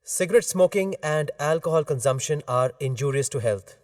Cigarette smoking and alcohol consumption are injurious to health.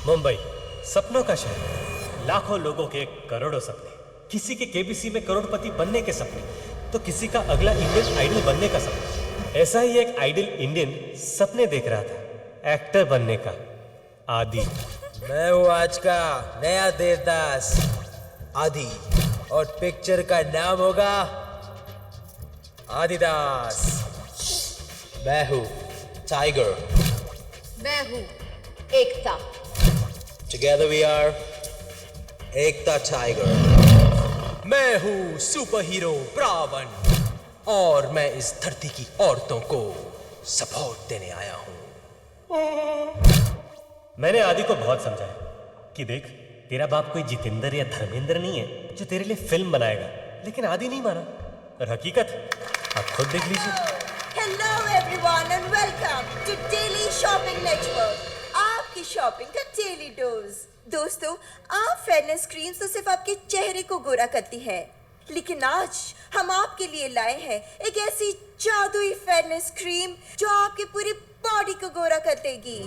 Mumbai सपनों का शहर, लाखों लोगों के करोड़ों सपने, किसी के केबीसी में करोड़पति बनने के सपने, तो किसी का अगला इंडियन आइडल बनने का सपना। ऐसा ही एक आइडल इंडियन सपने देख रहा था, एक्टर बनने का। आदि। मैं हूँ आज का नया देवदास आदि, और पिक्चर का नाम होगा आदिदास। मैं हूँ टाइगर। मैं हूँ एकता। Together we are Ekta tiger. मैं हूँ सुपर हीरो ब्रावन, और मैं इस धरती की औरतों को सपोर्ट देने आया हूँ। मैंने आदि को बहुत समझाया कि देख, तेरा बाप कोई जितेंद्र या धर्मेंद्र नहीं है जो तेरे लिए फिल्म बनाएगा, लेकिन आदि नहीं माना। और हकीकत आप खुद देख लीजिए। Hello everyone and welcome to Daily Shopping Network, आपकी शॉपिंग का डेली डोज। दोस्तों, आप फेयरनेस क्रीम तो सिर्फ आपके चेहरे को गोरा करती है, लेकिन आज हम आपके लिए लाए हैं एक ऐसी जादुई फेयरनेस क्रीम जो आपकी पूरी बॉडी को गोरा कर देगी।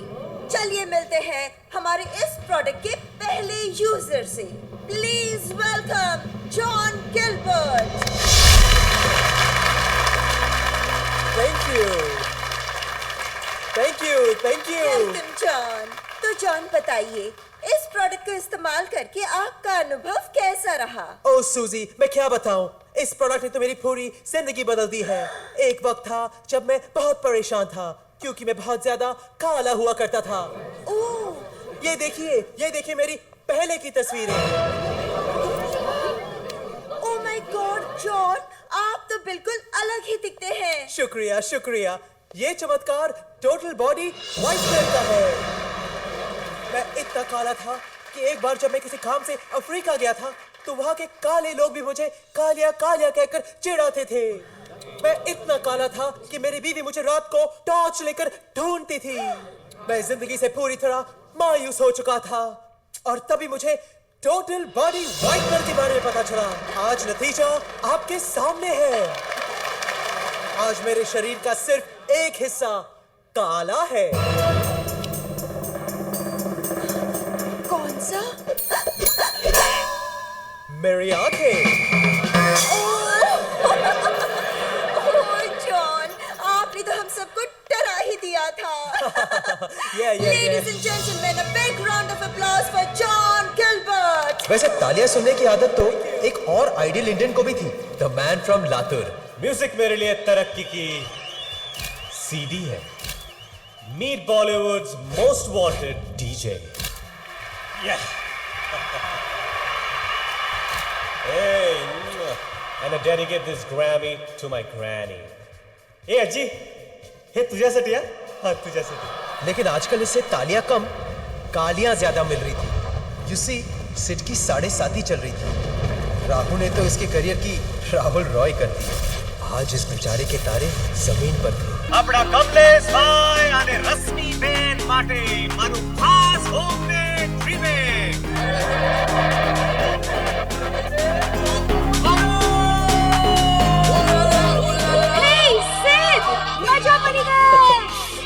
चलिए मिलते हैं हमारे इस प्रोडक्ट के पहले यूजर से। Please welcome John Gilbert. Thank you. Welcome John. तो जॉन बताइए, इस प्रोडक्ट को इस्तेमाल करके आपका अनुभव कैसा रहा? ओ सूजी, मैं क्या बताऊं, इस प्रोडक्ट ने तो मेरी पूरी जिंदगी बदल दी है। एक वक्त था जब मैं बहुत परेशान था क्योंकि मैं बहुत ज्यादा काला हुआ करता था। ओह, ये देखिए मेरी पहले की तस्वीरें। ओह माय गॉड जॉन, आप तो बिल्कुल अलग ही दिखते हैं। शुक्रिया शुक्रिया। ये चमत्कार टोटल बॉडी वाइट कलर का है। मैं इतना काला था कि एक बार जब मैं किसी काम से अफ्रीका गया था तो वहां के काले लोग भी मुझे कालिया कालिया कहकर चिढ़ाते थे। मैं इतना काला था कि मेरी बीवी मुझे रात को टॉर्च लेकर ढूंढती थी। मैं जिंदगी से पूरी तरह मायूस हो चुका था और तभी मुझे टोटल बॉडी वाइट कलर के बारे में पता चला। आज नतीजा आपके सामने है। आज मेरे शरीर का सिर्फ एक हिस्सा काला है। कौन सा? मेरी आंखें। ओह जॉन, आपने तो हम सबको डरा ही दिया था। Ladies and gentlemen, a big round of applause for John Gilbert. वैसे तालियां सुनने की आदत तो एक और आइडियल इंडियन को भी थी, the man from Latur. Music मेरे लिए तरक्की की सीडी है। Meet Bollywood's most wanted DJ. Hey, and I dedicate this Grammy to my granny. Hey अज्जी, हे तुझ्यासाठी हाँ तुझ्यासाठी। लेकिन आजकल इससे तालियां कम, कालियां ज्यादा मिल रही थी। You see, सिट की 7.5 चल रही थी। राहुल ने तो इसके करियर की राहुल रॉय कर दी। आज इस बेचारे के तारे जमीन पर थे। આપણા કમલેશભાઈ અને રશ્મિબેન માટે મારું ખાસ હોમમેડ ટ્રીમેટ।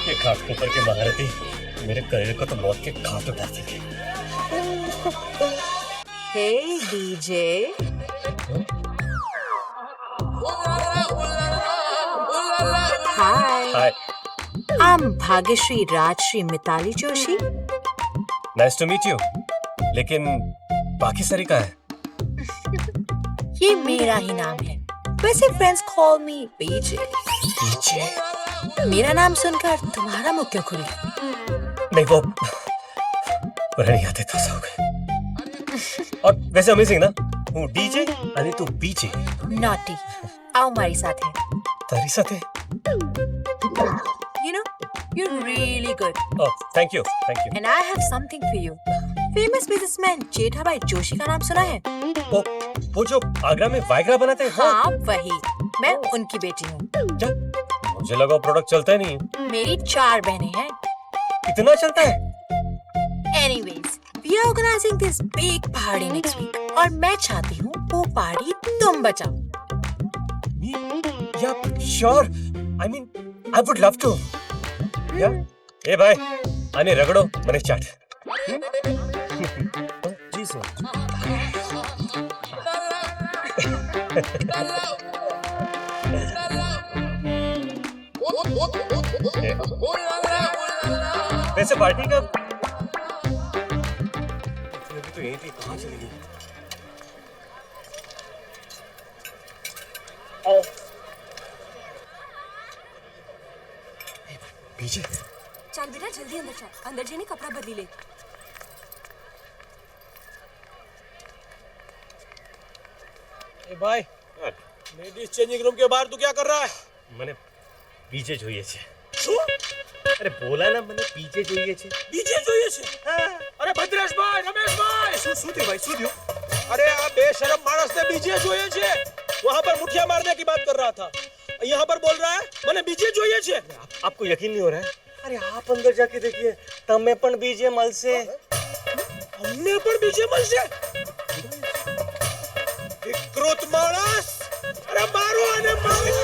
ये घाट के ऊपर के महारथी मेरे करियर को तो मौत के घाट उतार देंगे। Hey DJ. Hi. Hi. I'm Bhagyashree Rajshri Mitali Joshi. Nice to meet you. लेकिन बाकी सारी का है? ये मेरा ही नाम है। वैसे friends call me BJ. BJ? मेरा नाम सुनकर तुम्हारा मुंह क्यों खुला? नहीं वो नहीं आते तो हो गए। और वैसे अमेजिंग ना, हूँ डीजे आणि तू बीजे। Naughty. आओ हमारे साथ है। तारी साथ है? You know, you're really good. Oh, thank you, thank you. And I have something for you. Famous businessman Jethabhai Joshi का नाम सुना है? वो जो आगरा में वाइग्रा बनाते हैं? हाँ वही। मैं उनकी बेटी हूँ। क्या? मुझे लगा प्रोडक्ट चलता ही नहीं। मेरी 4 बहनें हैं। इतना चलता है? Anyways, we are organizing this big party next week. और मैं चाहती हूँ वो पार्टी तुम बचाओ। Yeah, sure. I mean, I would love to. Yeah. ए भाई, आने रगड़ो मनीष चाट। जी सर। वैसे पार्टी का अभी तो यहीं थी, कहाँ चली गई? बीजे चल बेटा जल्दी अंदर चल, अंदर जाने कपड़ा बदली ले। ए भाई, लेडीज चेंजिंग रूम के बाहर तू क्या कर रहा है? મને બીજે જોઈએ છે। શું? અરે બોલા ના, મને બીજે જોઈએ છે। બીજે જોઈએ છે? અરે ભદ્રેશભાઈ, રમેશભાઈ, શું થયું ભાઈ, શું થયું? अरे આ बेशरम मानस ने बीजे જોઈએ છે। वहां पर मुठिया मारने की बात कर रहा था, यहाँ पर बोल रहा है मैंने बीजे જોઈએ છે। आपको यकीन नहीं हो रहा है? अरे आप अंदर जाके देखिए, तमे पण बीजे મળશે। हमने पण बीजे મળશે? विकृत मानस, अरे मारो आने मारो।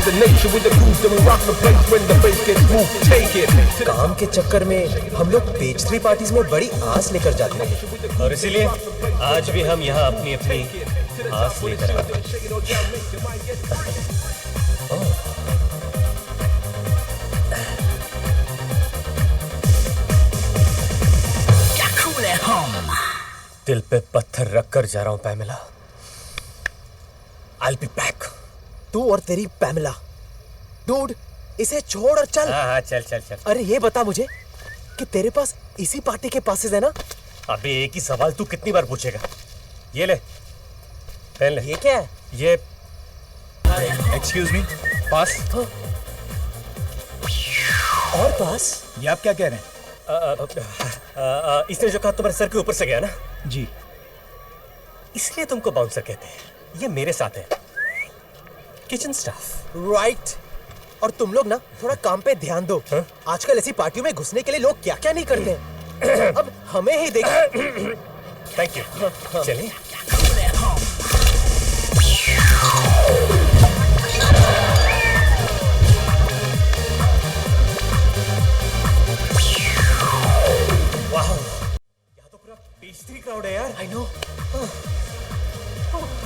The the nature with the groove, then we rock the place when the bass gets moved. Take it. काम के चक्कर में हम लोग पेस्ट्री पार्टीज में बड़ी आस लेकर जाते हैं और इसीलिए आज भी हम यहाँ अपनी अपनी आस लेकर आते हैं। दिल पे पत्थर रखकर जा रहा हूं पैमिला। I'll be back. तू और तेरी पैमिला। डूड, इसे छोड़ और चल। हाँ चल चल चल। अरे ये बता मुझे कि तेरे पास इसी पार्टी के पासेस है ना? अबे एक ही सवाल तू कितनी बार पूछेगा? ये ले, पहन ले। ये क्या है? ये एक्सक्यूज मी, पास। और पास? ये आप क्या कह रहे हैं? इसने जो कहा तुम्हारे सर के ऊपर से गया ना, जी। इसलिए तुमको बाउंसर कहते हैं। ये मेरे साथ है, किचन स्टाफ। राइट। और तुम लोग ना थोड़ा काम पे ध्यान दो। आजकल ऐसी पार्टियों में घुसने के लिए लोग क्या क्या नहीं करते हैं। अब हमें ही देखो। Thank you. चलिए। पेस्ट्री क्राउड है यार। I know.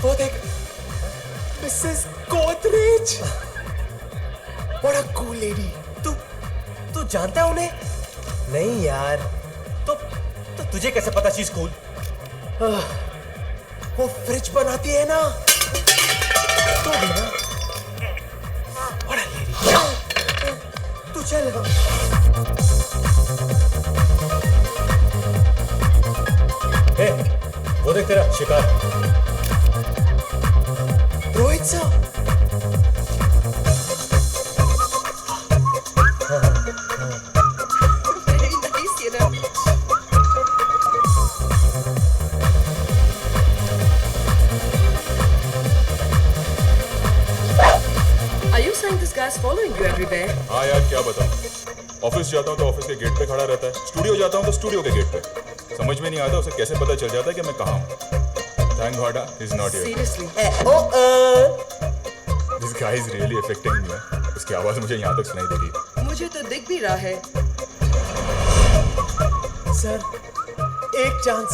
वो देख, Mrs. Godrej. What a cool lady. तू जानता है उन्हें? नहीं यार, तो तुझे कैसे पता चीज कूल? वो फ्रिज बनाती है ना, तो भी ना। What a lady. तू चल। वो देख तेरा शिकार। रोहित साहब। Are you saying this guy's following you everywhere? हाँ यार क्या बताऊँ, ऑफिस जाता हूँ तो ऑफिस के गेट पे खड़ा रहता है, स्टूडियो जाता हूँ तो स्टूडियो के गेट पे। समझ में नहीं आता उसे कैसे पता चल जाता है कि मैं कहाँ हूँ। Thank God he's not here. Seriously? This guy is really affecting me. उसकी आवाज मुझे यहाँ तक सुनाई दे रही है। मुझे तो दिख भी रहा है। सर, एक chance,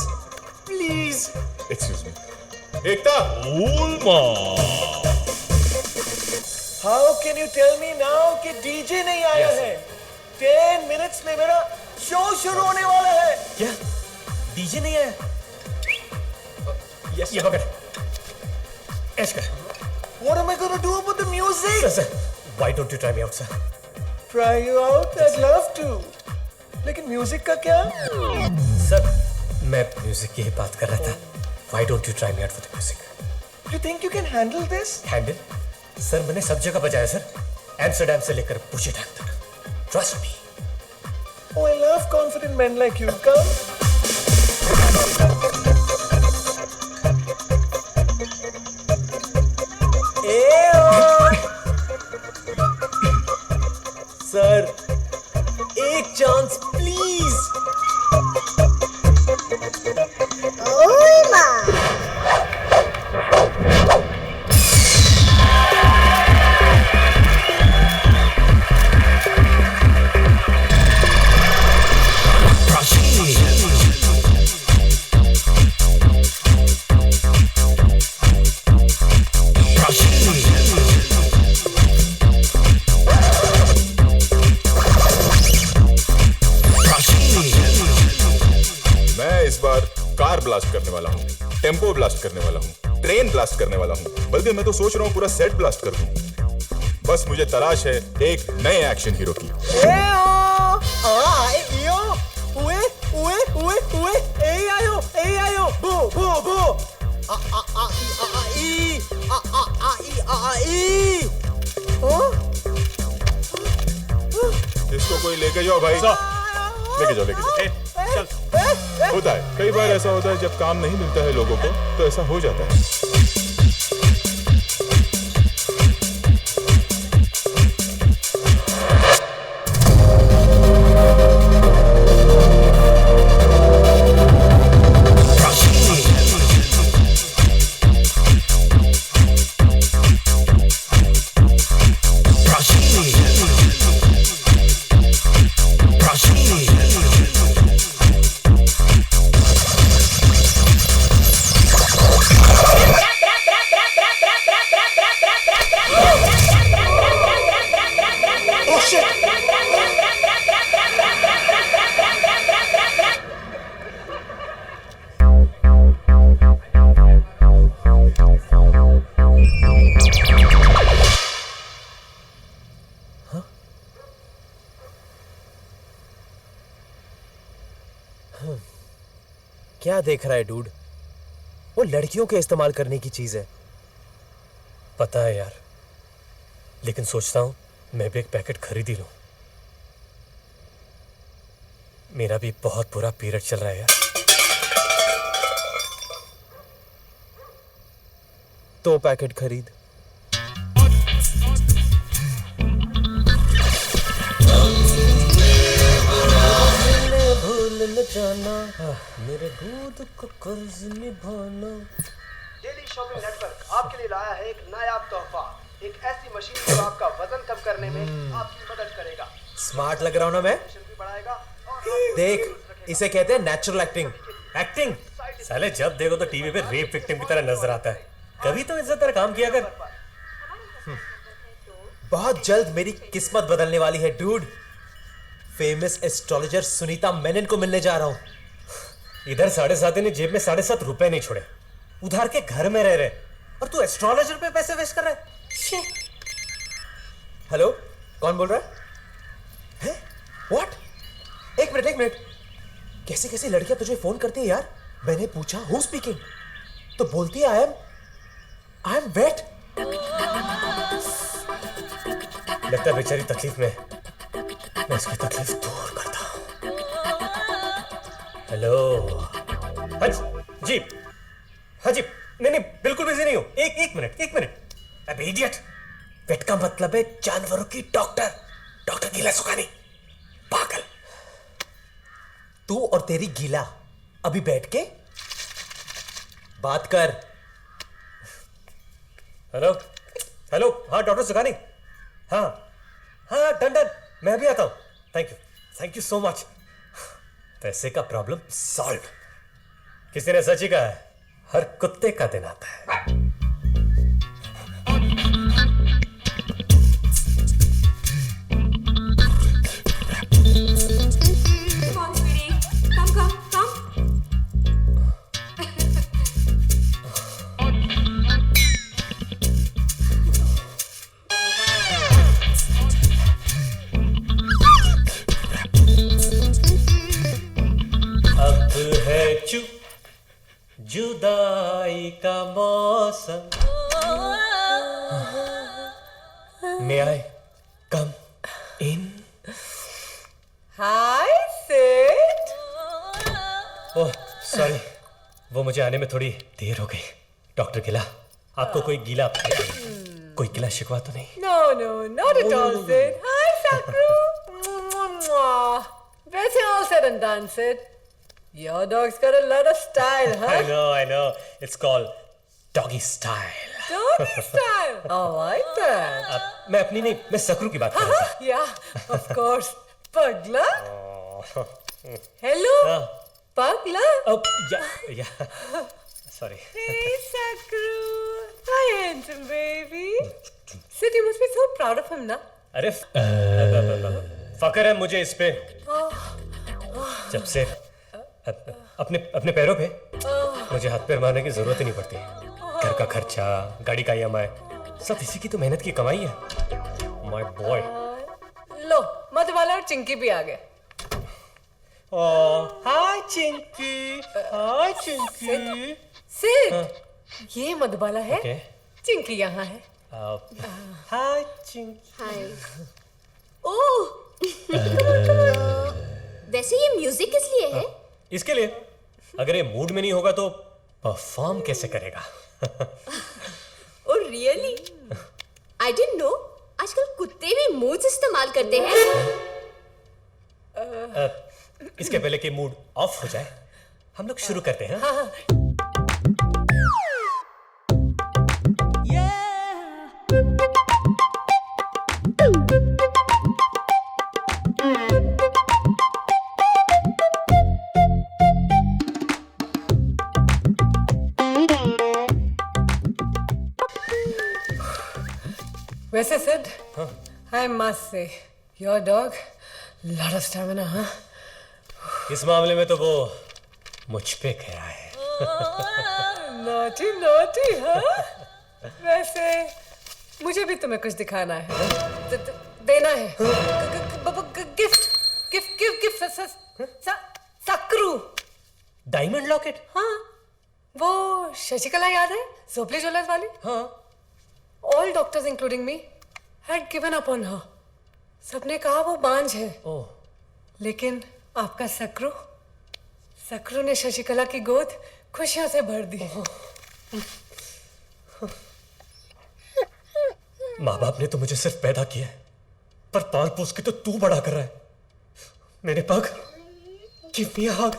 please. Excuse me. Ekta. How can you tell me now कि डीजे नहीं आया है? 10 minutes में मेरा शो शुरू होने वाला है। क्या? डीजे नहीं आया? ये पकड़। ऐश कर। What am I gonna do about the music? Sir, why don't you try me out, sir? Try you out? I'd love to. लेकिन म्यूजिक का क्या? सर, मैं म्यूजिक की ही बात कर रहा था। Why don't you try me out for the music? You think you can handle this? Handle? Sir मैंने सब जगह बजाया सर, एम्स्टरडैम से लेकर पुशे डैम तक। Trust me. Oh, I love confident men like you. Come. Sir, एक chance please. Blast करने वाला हूँ, टेम्पो ब्लास्ट करने वाला हूँ, ट्रेन ब्लास्ट करने वाला हूँ, बल्कि मैं तो सोच रहा हूँ पूरा सेट ब्लास्ट कर दूँ। बस मुझे तलाश है एक नए एक्शन हीरो की। इसको कोई लेके जाओ भाई, लेके जाओ, लेके जाओ। चल। होता है, कई बार ऐसा होता है जब काम नहीं मिलता है लोगों को तो ऐसा हो जाता है। क्या देख रहा है डूड? वो लड़कियों के इस्तेमाल करने की चीज है। पता है यार, लेकिन सोचता हूं मैं भी एक पैकेट खरीद ही लूं। मेरा भी बहुत बुरा पीरियड चल रहा है यार। तो पैकेट खरीद। भूल न जाना मेरे दूध को कर्ज निभाना। डेली शॉपिंग नेटवर्क आपके लिए लाया है एक नायाब तोहफा, एक ऐसी मशीन जो आपका वजन कम करने में आपकी मदद करेगा। स्मार्ट लग रहा हूं ना मैं? भी बढ़ाएगा देख, इसे कहते हैं नेचुरल एक्टिंग। एक्टिंग? साले जब देखो तो टीवी पे रेप विक्टिम की तरह नजर आता है। कभी तो इज्जत तेरा काम किया कर। बहुत जल्द मेरी किस्मत बदलने वाली है dude. Famous astrologer Sunita Menon को मिलने जा रहा हूं। इधर 7.5 ने जेब में 7.5 रुपए नहीं छोड़े, उधार के घर में रह रहे, और तू एस्ट्रोलॉजर पे पैसे वेस्ट कर रहा है। हेलो, कौन बोल रहा है? व्हाट? एक मिनट। कैसे कैसे लड़कियां तुझे फोन करती है यार? मैंने पूछा हु स्पीकिंग, तो बोलती है आई एम वेट। लगता है बेचारी तकलीफ में, मैं इसकी तकलीफ दूर करता हूं। हेलो। जी हाँ जी, नहीं बिल्कुल बिजी नहीं हूं। एक मिनट। अबे इडियट, वेट का मतलब है जानवरों की डॉक्टर गीला सुखानी, पागल। तू और तेरी गीला अभी बैठ के बात कर। हेलो, हाँ डॉक्टर सुखानी, हाँ डन, मैं भी आता हूं। Thank you so much. पैसे का प्रॉब्लम सॉल्व। किसी ने सच ही कहा है, हर कुत्ते का दिन आता है। जुदाई का मौसम। May I come in? Hi, Sid. Oh sorry, वो मुझे आने में थोड़ी देर हो गई। डॉक्टर गिला, आपको कोई गिला शिकवा तो नहीं? No, not at all, Sid. Hi, Sakru. Where's all said and done, Sid? Your dog's got a lot of style, huh? I know. It's called doggy style. Doggy style. I like that. मैं सकरू की बात कर रहा था। Yeah, of course. Pagla. Hello. Pagla. Yeah. Sorry. Hey, Sakru. Hi, handsome baby. Sid, you must be so proud of him, na? अरे फकर है मुझे इस पे, जब से अपने पैरों पे मुझे हाथ पैर मारने की जरूरत ही नहीं पड़ती। घर का खर्चा, गाड़ी का EMI, सब इसी की तो मेहनत की कमाई है। My boy. लो, मधुबाला और चिंकी भी आ गए। हाय चिंकी। सिड, ये मधुबाला है। Okay. चिंकी यहाँ है। हाय चिंकी। हाय। ओह। वैसे ये म्यूजिक किस लिए है? इसके लिए, अगर ये मूड में नहीं होगा तो परफॉर्म कैसे करेगा? Oh really? I didn't know आजकल कुत्ते भी मूड्स इस्तेमाल करते हैं। इसके पहले कि मूड ऑफ हो जाए, हम लोग शुरू करते हैं। वैसे Sid, I must say, your dog, lot of stamina, huh? इस मामले में तो वो मुझ पे गया है। Naughty, huh? वैसे मुझे भी तुम्हें कुछ दिखाना है, देना है। गिफ्ट, सकरू। Diamond locket? हाँ, वो शशिकला याद है, सोपली ज्वेलर्स वाली? हाँ। All doctors including me had given up on her. सबने कहा वो बांझ है। ओह। लेकिन आपका सकरू ने शशिकला की गोद खुशियों से भर दी। माँ बाप ने तो मुझे सिर्फ पैदा किया है, पर पाल पोस के तो तू बड़ा कर रहा है। मेरे पग, गिव मी अ हग।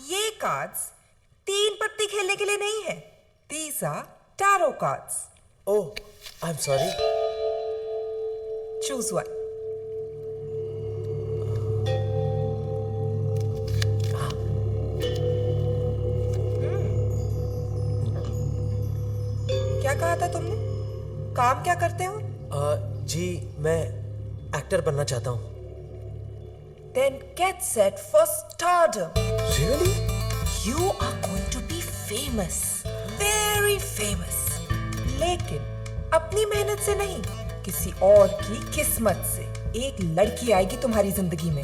ये कार्ड्स 3 पत्ती खेलने के लिए नहीं है। These are tarot cards. Oh, I'm sorry. Choose one. क्या कहा था तुमने? काम क्या करते हो? जी मैं एक्टर बनना चाहता हूँ। Then get set for stardom. Really? You are going to be famous. Very famous. लेकिन अपनी मेहनत से नहीं, किसी और की किस्मत से। एक लड़की आएगी तुम्हारी जिंदगी में,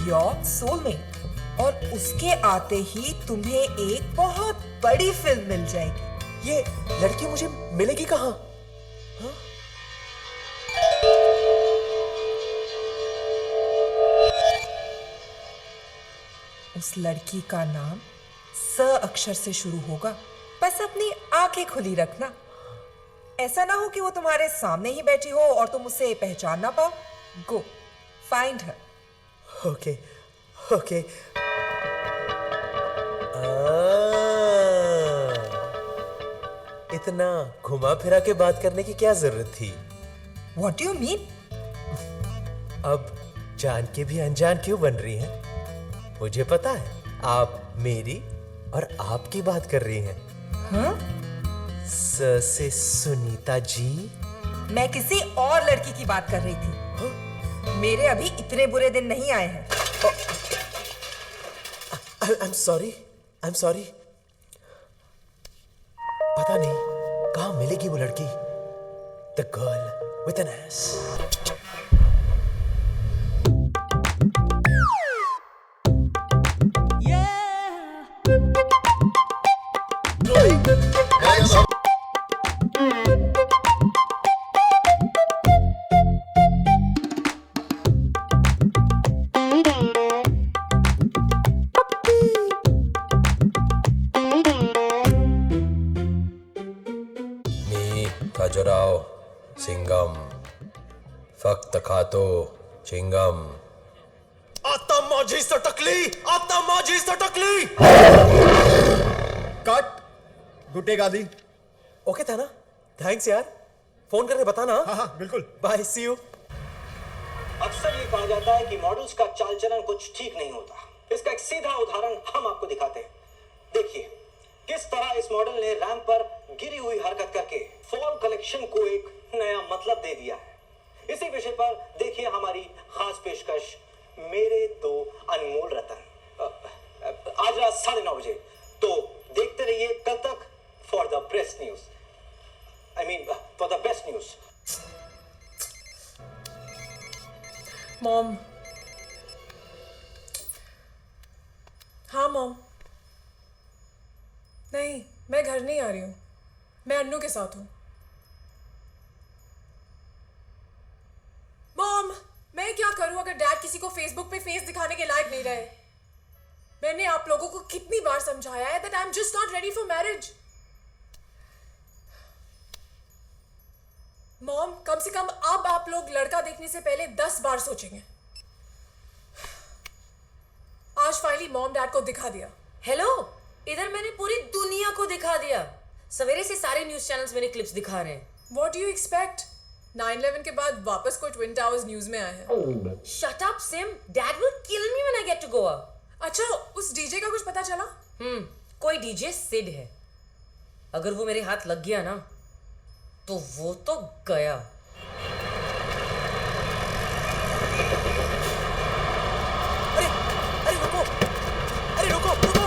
Your soulmate, और उसके आते ही तुम्हें एक बहुत बड़ी फिल्म मिल जाएगी। ये लड़की मुझे मिलेगी कहाँ? उस लड़की का नाम स अक्षर से शुरू होगा। बस अपनी आंखें खुली रखना। ऐसा ना हो कि वो तुम्हारे सामने ही बैठी हो और तुम उसे पहचान ना पाओ। Go find her. Okay okay. इतना घुमा फिरा के बात करने की क्या जरूरत थी? What do you mean? अब जान के भी अनजान क्यों बन रही हैं? मुझे पता है आप मेरी और आपकी बात कर रही हैं। हाँ? स से सुनीता जी। मैं किसी और लड़की की बात कर रही थी। मेरे अभी इतने बुरे दिन नहीं आए हैं। I'm sorry. I'm sorry. पता नहीं कहाँ मिलेगी वो लड़की। The girl with an ass. Khajuraho Singham फक्त खातो चिंगम। आता माझी सटकली। कट। गुड्डे गादी। ओके था ना? थैंक्स यार। फोन करके बताना। हाँ बिल्कुल। Bye, see you. अक्सर ये कहा जाता है कि मॉडल्स का चाल चलन कुछ ठीक नहीं होता। इसका एक सीधा उदाहरण हम आपको दिखाते हैं। देखिए किस तरह इस मॉडल ने रैंप पर गिरी हुई हरकत करके फॉल कलेक्शन को एक नया मतलब दे दिया है। इसी विषय पर देखिए हमारी खास पेशकश, मेरे 2 अनमोल रतन, आज रात 9:30 बजे। तो देखते रहिए कल तक for the best news. For the best news. Mom. हाँ मॉम। नहीं, मैं घर नहीं आ रही हूँ। मैं अन्नू के साथ हूँ। मॉम, मैं क्या करूँ अगर डैड किसी को फेसबुक पे फेस दिखाने के लायक नहीं रहे? मैंने आप लोगों को कितनी बार समझाया है that I'm just not ready for marriage. Mom, कम से कम अब आप लोग लड़का देखने से पहले 10 बार सोचेंगे। आज फाइनली मॉम डैड को दिखा दिया। हेलो, इधर मैंने पूरी दुनिया को दिखा दिया। सवेरे से सारे न्यूज चैनल्स मेरे क्लिप्स दिखा रहे हैं। What do you expect? 9/11 के बाद वापस कोई ट्विन टावर्स न्यूज में आए हैं। Shut up, Sim. Dad will kill me when I get to Goa. अच्छा, उस डीजे का कुछ पता चला? कोई डीजे सिड है। अगर वो मेरे हाथ लग गया ना तो वो तो गया। अरे रुको, अरे रुको रुको।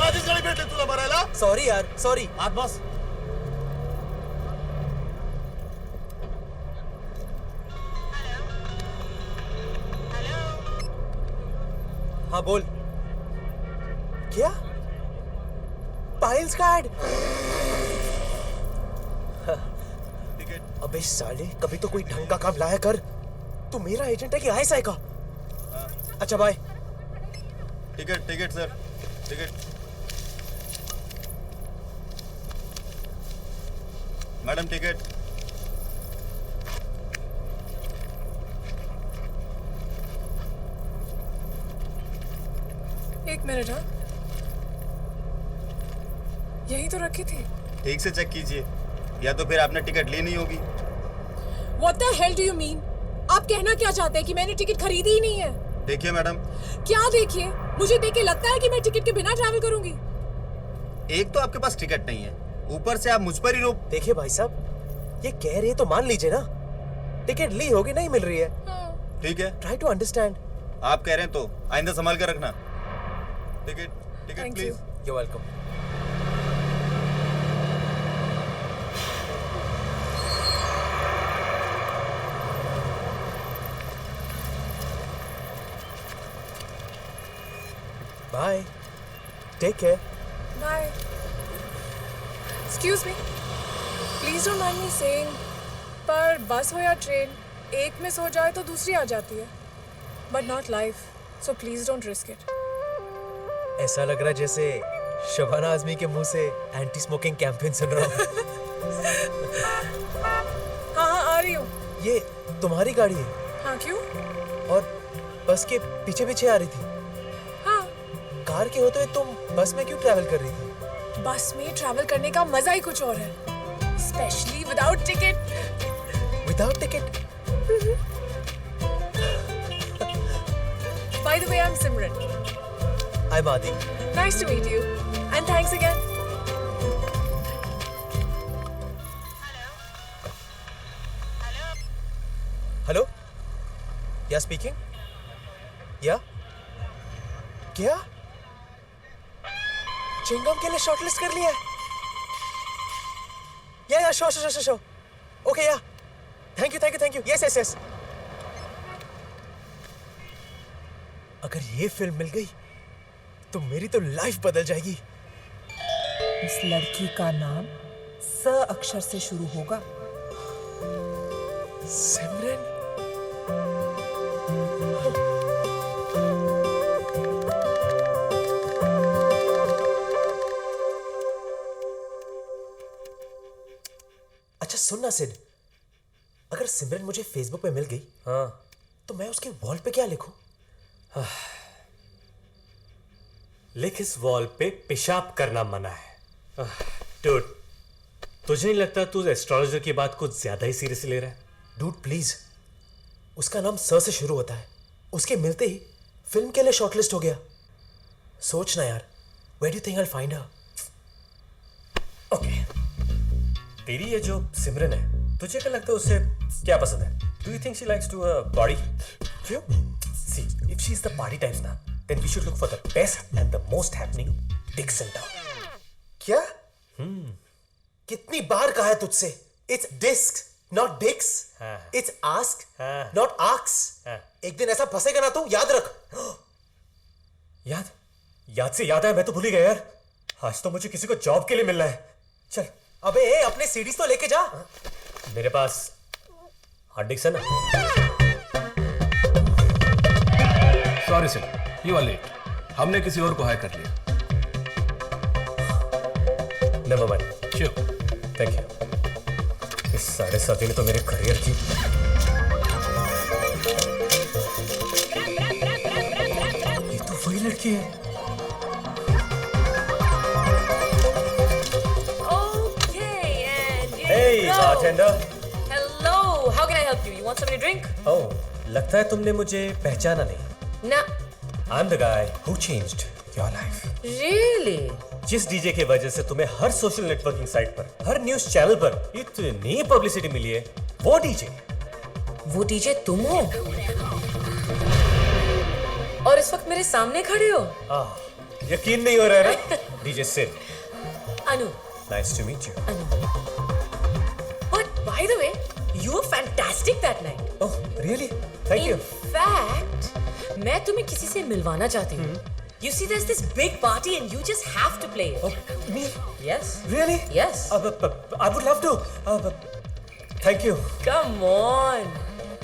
आधीच गाडी भेटली तुला भरायला? सॉरी यार, सॉरी। आत बस. हाँ बोल। क्या? पायल्स का एड? अबे साले, कभी तो कोई ढंग का काम लाया कर। तू मेरा एजेंट है कि आईएसआई का? अच्छा bye. Ticket ticket sir, ticket. Madam ticket. एक मिनट। हाँ, यही तो रखी थी। ठीक से चेक कीजिए, या तो फिर आपने टिकट ली नहीं होगी. What the hell do you mean? आप कहना क्या चाहते हैं कि मैंने टिकट खरीदी ही नहीं है? देखिए मैडम. क्या देखिए? मुझे देख के लगता है कि मैं टिकट के बिना ट्रैवल करूंगी। एक तो आपके पास टिकट नहीं है, ऊपर से आप मुझ पर ही रोक. देखिए भाई साहब, ये कह रहे हैं तो मान लीजिए ना। टिकट ली होगी, नहीं मिल रही है। ठीक है, ट्राई टू अंडरस्टैंड। आप कह रहे हैं तो आइंदा संभाल कर रखना. Ticket ticket please. You welcome. Bye. Take care. Bye. Excuse me, please don't mind me saying, पर बस हो या ट्रेन, एक मिस हो जाए तो दूसरी आ जाती है, but not life, so please don't risk it. ऐसा लग रहा है जैसे शबाना आजमी के मुंह से एंटी स्मोकिंग कैंपेन सुन रहा हूँ. हाँ हाँ, आ रही हूँ. ये तुम्हारी गाड़ी है? हाँ, क्यों? और बस के पीछे पीछे आ रही थी? हाँ. कार के होते हुए तुम बस में क्यों ट्रैवल कर रही थी? बस में ट्रैवल करने का मजा ही कुछ और है, specially without ticket. Without ticket? By the way, I'm Simran. I'm Adi. Nice to meet you. And thanks again. Hello? या स्पीकिंग? या? क्या? चिंगम के लिए शॉर्टलिस्ट कर लिया है? या शो. ओके या. Thank you. यस. अगर ये फिल्म मिल गई तो मेरी तो लाइफ बदल जाएगी. इस लड़की का नाम स अक्षर से शुरू होगा. सिमरन. अच्छा सुन ना सिड, अगर सिमरन मुझे फेसबुक पे मिल गई, हाँ, तो मैं उसके वॉल पे क्या लिखूं? लिख इस वॉल पे पेशाब करना मना है. डूड, तुझे नहीं लगता तू एस्ट्रोलॉजर की बात कुछ ज्यादा ही सीरियसली ले रहा है? डूड प्लीज, उसका नाम स से शुरू होता है. उसके मिलते ही फिल्म के लिए शॉर्टलिस्ट हो गया. सोचना यार, where do you think I will find her? Okay, तेरी ये जो सिमरन है, तुझे क्या लगता है उसे क्या पसंद है? Do you think she likes to body? क्यों? See, if she's the party type ना, then we should look for the best and the most happening dicks in town. क्या? कितनी बार कहा है तुझसे? It's discs, not dicks. It's ask, not asks. एक दिन ऐसा फंसेगा ना तू, याद रख. याद से याद है, मैं तो भूल ही गया यार. आज तो मुझे किसी को जॉब के लिए मिलना है. चल. अबे अपने सीडीज तो लेके जा. मेरे पास हार्ड डिस्क है ना. Sorry sir, you are late. हमने किसी और को हायर कर लिया. Never mind. Sure. Thank you. इस 7.5 ने तो मेरे करियर की. ये तो वही लड़की है. Hey, bartender. Hello. How can I help you? You want something to drink? Oh, लगता है तुमने मुझे पहचाना नहीं. ना. I'm the guy who changed your life. Really? जिस डीजे की वजह से तुम्हें हर सोशल नेटवर्किंग साइट पर, हर न्यूज चैनल पर इतनी पब्लिसिटी मिली है, वो डीजे तुम हो और इस वक्त मेरे सामने खड़े हो। यकीन नहीं हो रहा है ना? DJ Sid. Anu. Nice to meet you. But by the way, you were fantastic that night. Oh, really? Thank you. In fact, मैं तुम्हें किसी से मिलवाना चाहती हूँ। You see, there's this big party and you just have to play it. Oh, me? Yes. Really? Yes. I would love to. Thank you. Come on.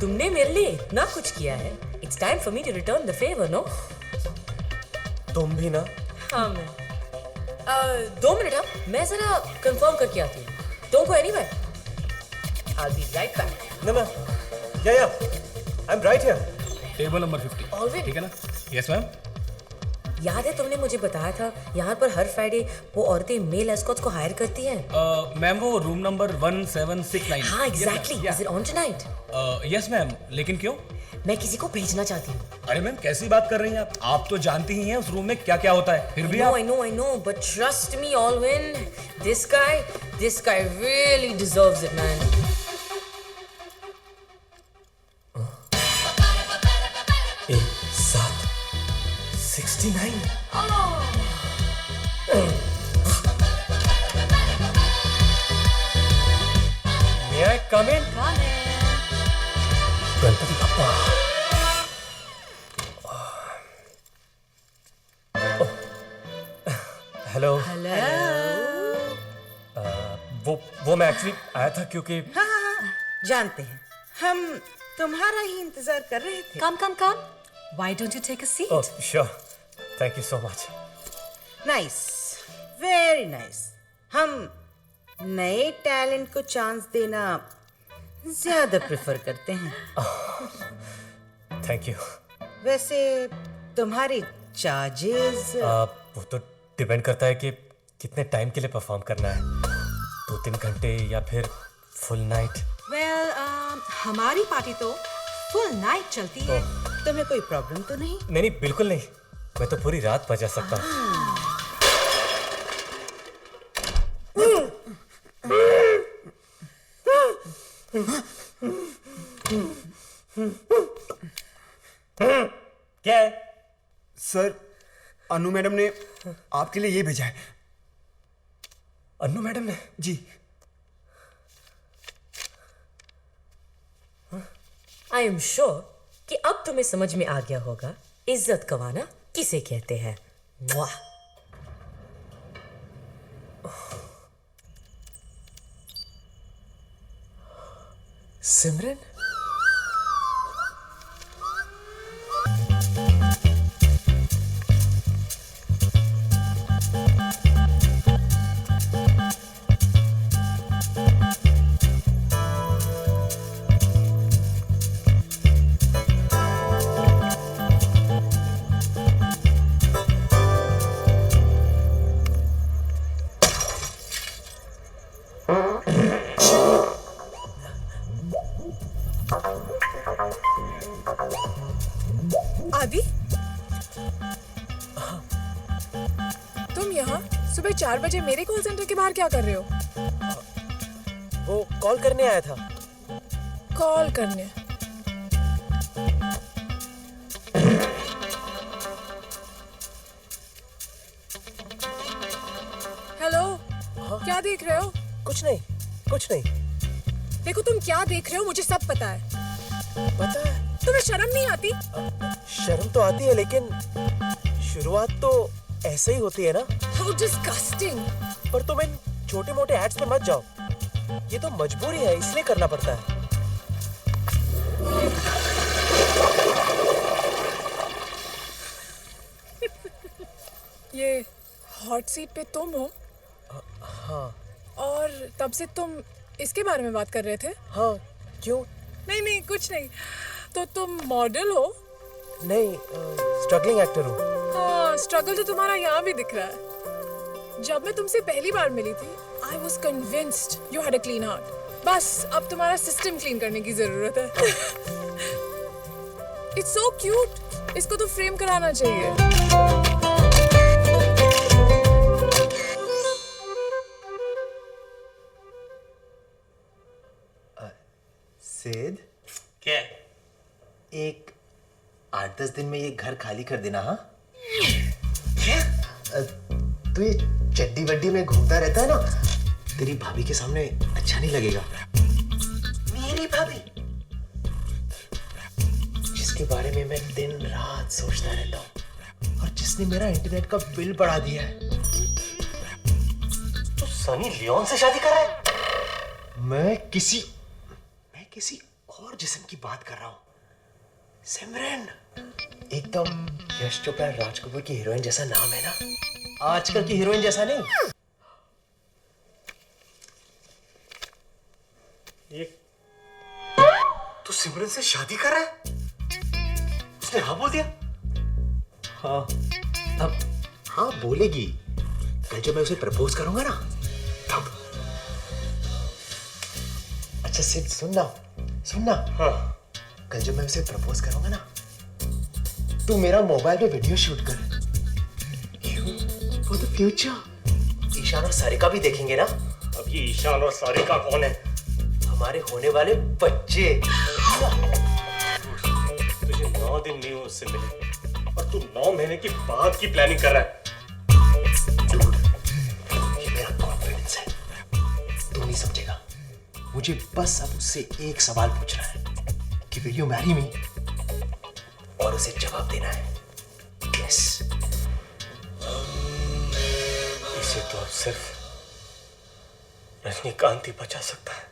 तुमने मेरे लिए इतना कुछ किया है. It's time for me to return the favor, no? तुम भी ना? हाँ मैं. 2 मिनट हाँ. मैं जरा कंफर्म करके आती हूँ. Don't go anywhere. I'll be right back. No. Yeah. I'm right here. Table number 50. Already? ठीक है ना? Yes, ma'am. याद है तुमने मुझे बताया था यहाँ पर हर फ्राइडे वो औरतें मेल एस्कॉर्ट्स को हायर करती हैं। मैम वो रूम नंबर 1769। हाँ exactly. Is it on tonight? Yes ma'am, लेकिन क्यों? मैं किसी को भेजना चाहती हूँ। अरे मैम कैसी बात कर रही हैं आप? आप तो जानती ही हैं उस रूम में क्या क्या होता है, फिर भी आप। I know, but trust me, Alwyn, this guy really deserves it, man. एक 69. May I come in? Come in. Ganpati Bappa. Hello. वो मैं एक्चुअली आया था क्योंकि हाँ, जानते हैं हम तुम्हारा ही इंतजार कर रहे थे। Come. Why don't you take a seat? Oh, sure. Thank you so much. Nice, very nice. हम नए टैलेंट को चांस देना ज्यादा प्रेफर करते हैं। Thank you. वैसे तुम्हारे चार्जेस? वो तो डिपेंड करता है कि कितने टाइम के लिए परफॉर्म करना है, 2-3 घंटे या फिर फुल नाइट। Well, हमारी पार्टी तो फुल नाइट चलती है। तुम्हें कोई प्रॉब्लम तो नहीं? नहीं, बिल्कुल नहीं। मैं तो पूरी रात बजा सकता हूँ। क्या है? सर, अनु मैडम ने आपके लिए ये भेजा है। अनु मैडम ने? जी। I am sure कि अब तुम्हें समझ में आ गया होगा इज्जत गंवाना किसे कहते हैं। मुआ। सिमरन? आदि, तुम यहाँ सुबह 4 बजे मेरे कॉल सेंटर के बाहर क्या कर रहे हो? वो कॉल करने आया था। कॉल करने? हेलो, क्या देख रहे हो? कुछ नहीं। देखो तुम क्या देख रहे हो मुझे सब पता है। पता है? तुम्हें शर्म नहीं आती? शर्म तो आती है, लेकिन शुरुआत तो ऐसे ही होती है ना। How disgusting! पर तुम इन छोटे मोटे एड्स में मत जाओ। ये तो मजबूरी है, इसलिए करना पड़ता है। ये हॉट सीट पे तुम हो? हाँ। और तब से तुम इसके बारे में बात कर रहे थे? हाँ, क्यों? नहीं, कुछ नहीं। तो तुम मॉडल हो? नहीं, स्ट्रगलिंग एक्टर हूँ। हाँ, स्ट्रगल तो तुम्हारा यहाँ भी दिख रहा है। जब मैं तुमसे पहली बार मिली थी, I was convinced you had a clean heart. बस अब तुम्हारा सिस्टम क्लीन करने की जरूरत है। It's so cute. इसको तो फ्रेम कराना चाहिए। सिद, क्या? एक 8-10 दिन में ये घर खाली कर देना। हाँ, क्या? तू ये चड्डी वड्डी में घूमता रहता है ना, तेरी भाभी के सामने अच्छा नहीं लगेगा। मेरी भाभी, जिसके बारे में मैं दिन रात सोचता रहता हूँ और जिसने मेरा इंटरनेट का बिल बढ़ा दिया है। तू सनी लियोन से शादी कर रहा है? मैं किसी और जिस्म की बात कर रहा हूँ। सिमरन, एकदम यश चोपड़ा राज कपूर की हीरोइन जैसा नाम है ना, आजकल की हीरोइन जैसा नहीं। ये तू सिमरन से शादी कर रहा है? उसने हाँ बोल दिया? हाँ, अब हाँ बोलेगी। कल जब मैं उसे प्रपोज करूंगा ना तब। अच्छा सिर्फ सुनना। हाँ। कल जब मैं उसे प्रपोज करूंगा ना, तू मेरा मोबाइल पे वीडियो शूट कर। For the future. ईशान और सारिका भी देखेंगे ना। अब ये ईशान और सारिका कौन है? हमारे होने वाले बच्चे। तुझे 9 दिन नहीं हुए उससे मिले और तू 9 महीने की बाद की प्लानिंग कर रहा है। ये मेरा कॉन्फिडेंस है, तू नहीं समझेगा। मुझे बस अब उससे एक सवाल पूछना है कि विल यू मैरी मी, और उसे जवाब देना है यस। इसे तो अब सिर्फ रजनीकांत ही बचा सकता है।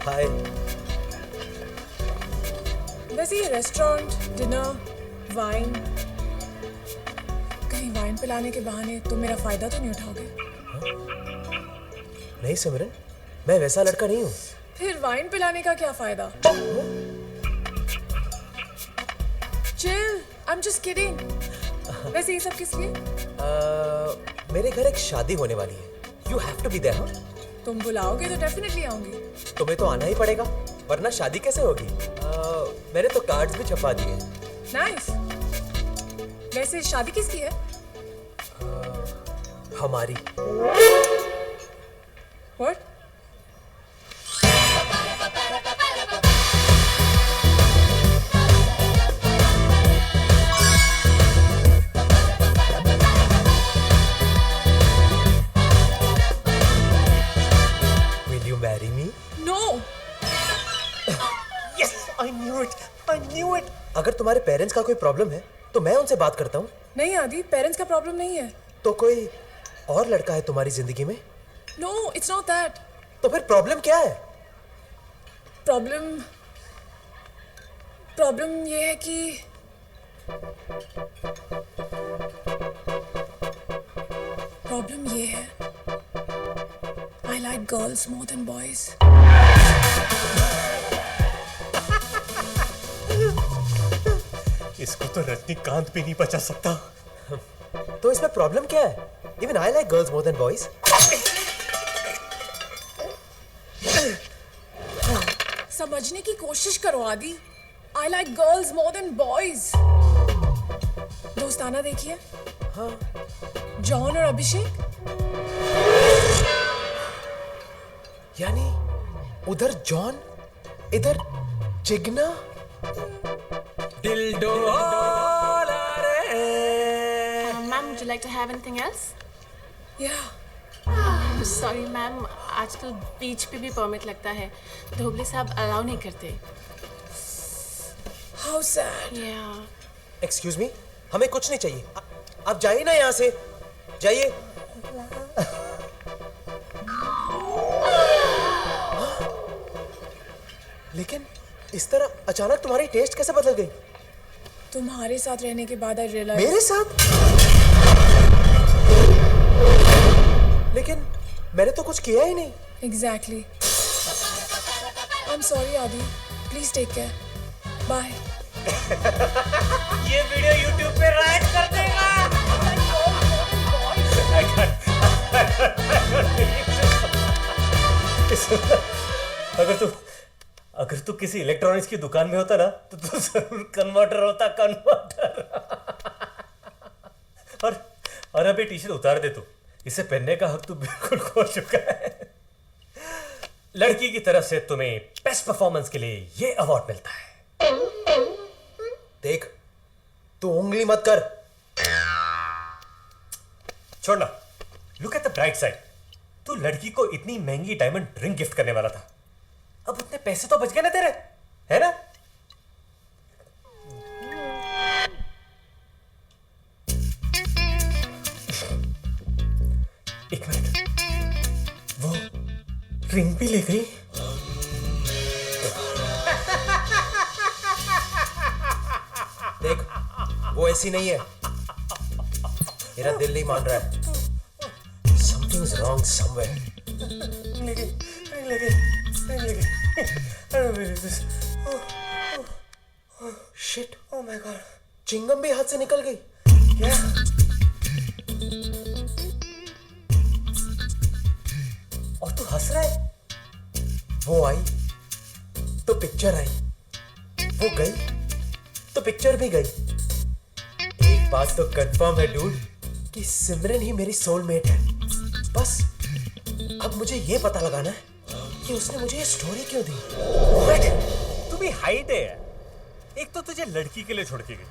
हाय। वैसे ये रेस्टोरेंट, डिनर, वाइन, कहीं वाइन पिलाने के बहाने तुम मेरा फायदा तो नहीं उठाओगे? नहीं सिमरन, मैं वैसा लड़का नहीं हूँ। फिर वाइन पिलाने का क्या फायदा? Chill, I am just kidding. वैसे ये सब किस लिए? मेरे घर एक शादी होने वाली है। You have to be there. हाँ, तुम बुलाओगे तो डेफिनेटली आऊंगी। तुम्हें तो आना ही पड़ेगा, वरना शादी कैसे होगी? मैंने तो कार्ड्स भी छपा दिए। नाइस। वैसे शादी किसकी है? हमारी। What? Will you marry me? No. Yes, I knew it. I knew it. अगर तुम्हारे पेरेंट्स का कोई प्रॉब्लम है तो मैं उनसे बात करता हूँ। नहीं आदि, पेरेंट्स का प्रॉब्लम नहीं है। तो कोई और लड़का है तुम्हारी जिंदगी में? No, it's not that. तो फिर प्रॉब्लम क्या है? प्रॉब्लम ये है कि प्रॉब्लम ये है I like girls more than boys. इसको तो रजनीकांत भी नहीं बचा सकता। तो इसमें प्रॉब्लम क्या है? Even I like girls more than boys. समझने की कोशिश करो आदि। I like girls more than boys. दोस्ताना देखिए। हाँ। जॉन और अभिषेक। यानी उधर जॉन, इधर Jigna. Dildo Ma'am, would you like to have anything else? Yeah. Sorry ma'am, आजकल बीच पे भी परमिट लगता है, धोबले साहब अलाउ नहीं करते। How sad. Yeah. Excuse me, हमें कुछ नहीं चाहिए। आप जाइए ना यहाँ से, जाइए। लेकिन इस तरह अचानक तुम्हारी टेस्ट कैसे बदल गई? तुम्हारे साथ रहने के बाद I realized. मेरे साथ? लेकिन मैंने तो कुछ किया ही नहीं। Exactly. I'm sorry, Adi. Please take care. Bye. ये वीडियो YouTube पे राइट कर देगा। अगर तू किसी इलेक्ट्रॉनिक्स की दुकान में होता ना तो तू जरूर कन्वर्टर होता, कन्वर्टर। और अभी टी शर्ट उतार दे तू, इसे पहनने का हक तू बिल्कुल खो चुका है। लड़की की तरफ से तुम्हें बेस्ट परफॉर्मेंस के लिए ये अवार्ड मिलता है। देख, तू उंगली मत कर। छोड़ना, look at the bright side. तू लड़की को इतनी महंगी डायमंड रिंग गिफ्ट करने वाला था, अब उतने पैसे तो बच गए ना तेरे, है ना? एक मिनट, वो रिंग भी ले गई? देख, वो ऐसी नहीं है। मेरा दिल नहीं मान रहा है। Something's wrong somewhere. Shit! Oh my God! Chingam भी हाथ से निकल गई। क्या? और तू हंस रहा है? वो आई तो पिक्चर आई, वो गई तो पिक्चर भी गई। एक बात तो कंफर्म है डूड कि सिमरन ही मेरी सोलमेट है। बस अब मुझे ये पता लगाना है कि उसने मुझे ये स्टोरी क्यों दी। तू भी हाइट है। एक तो तुझे लड़की के लिए छोड़ के गई,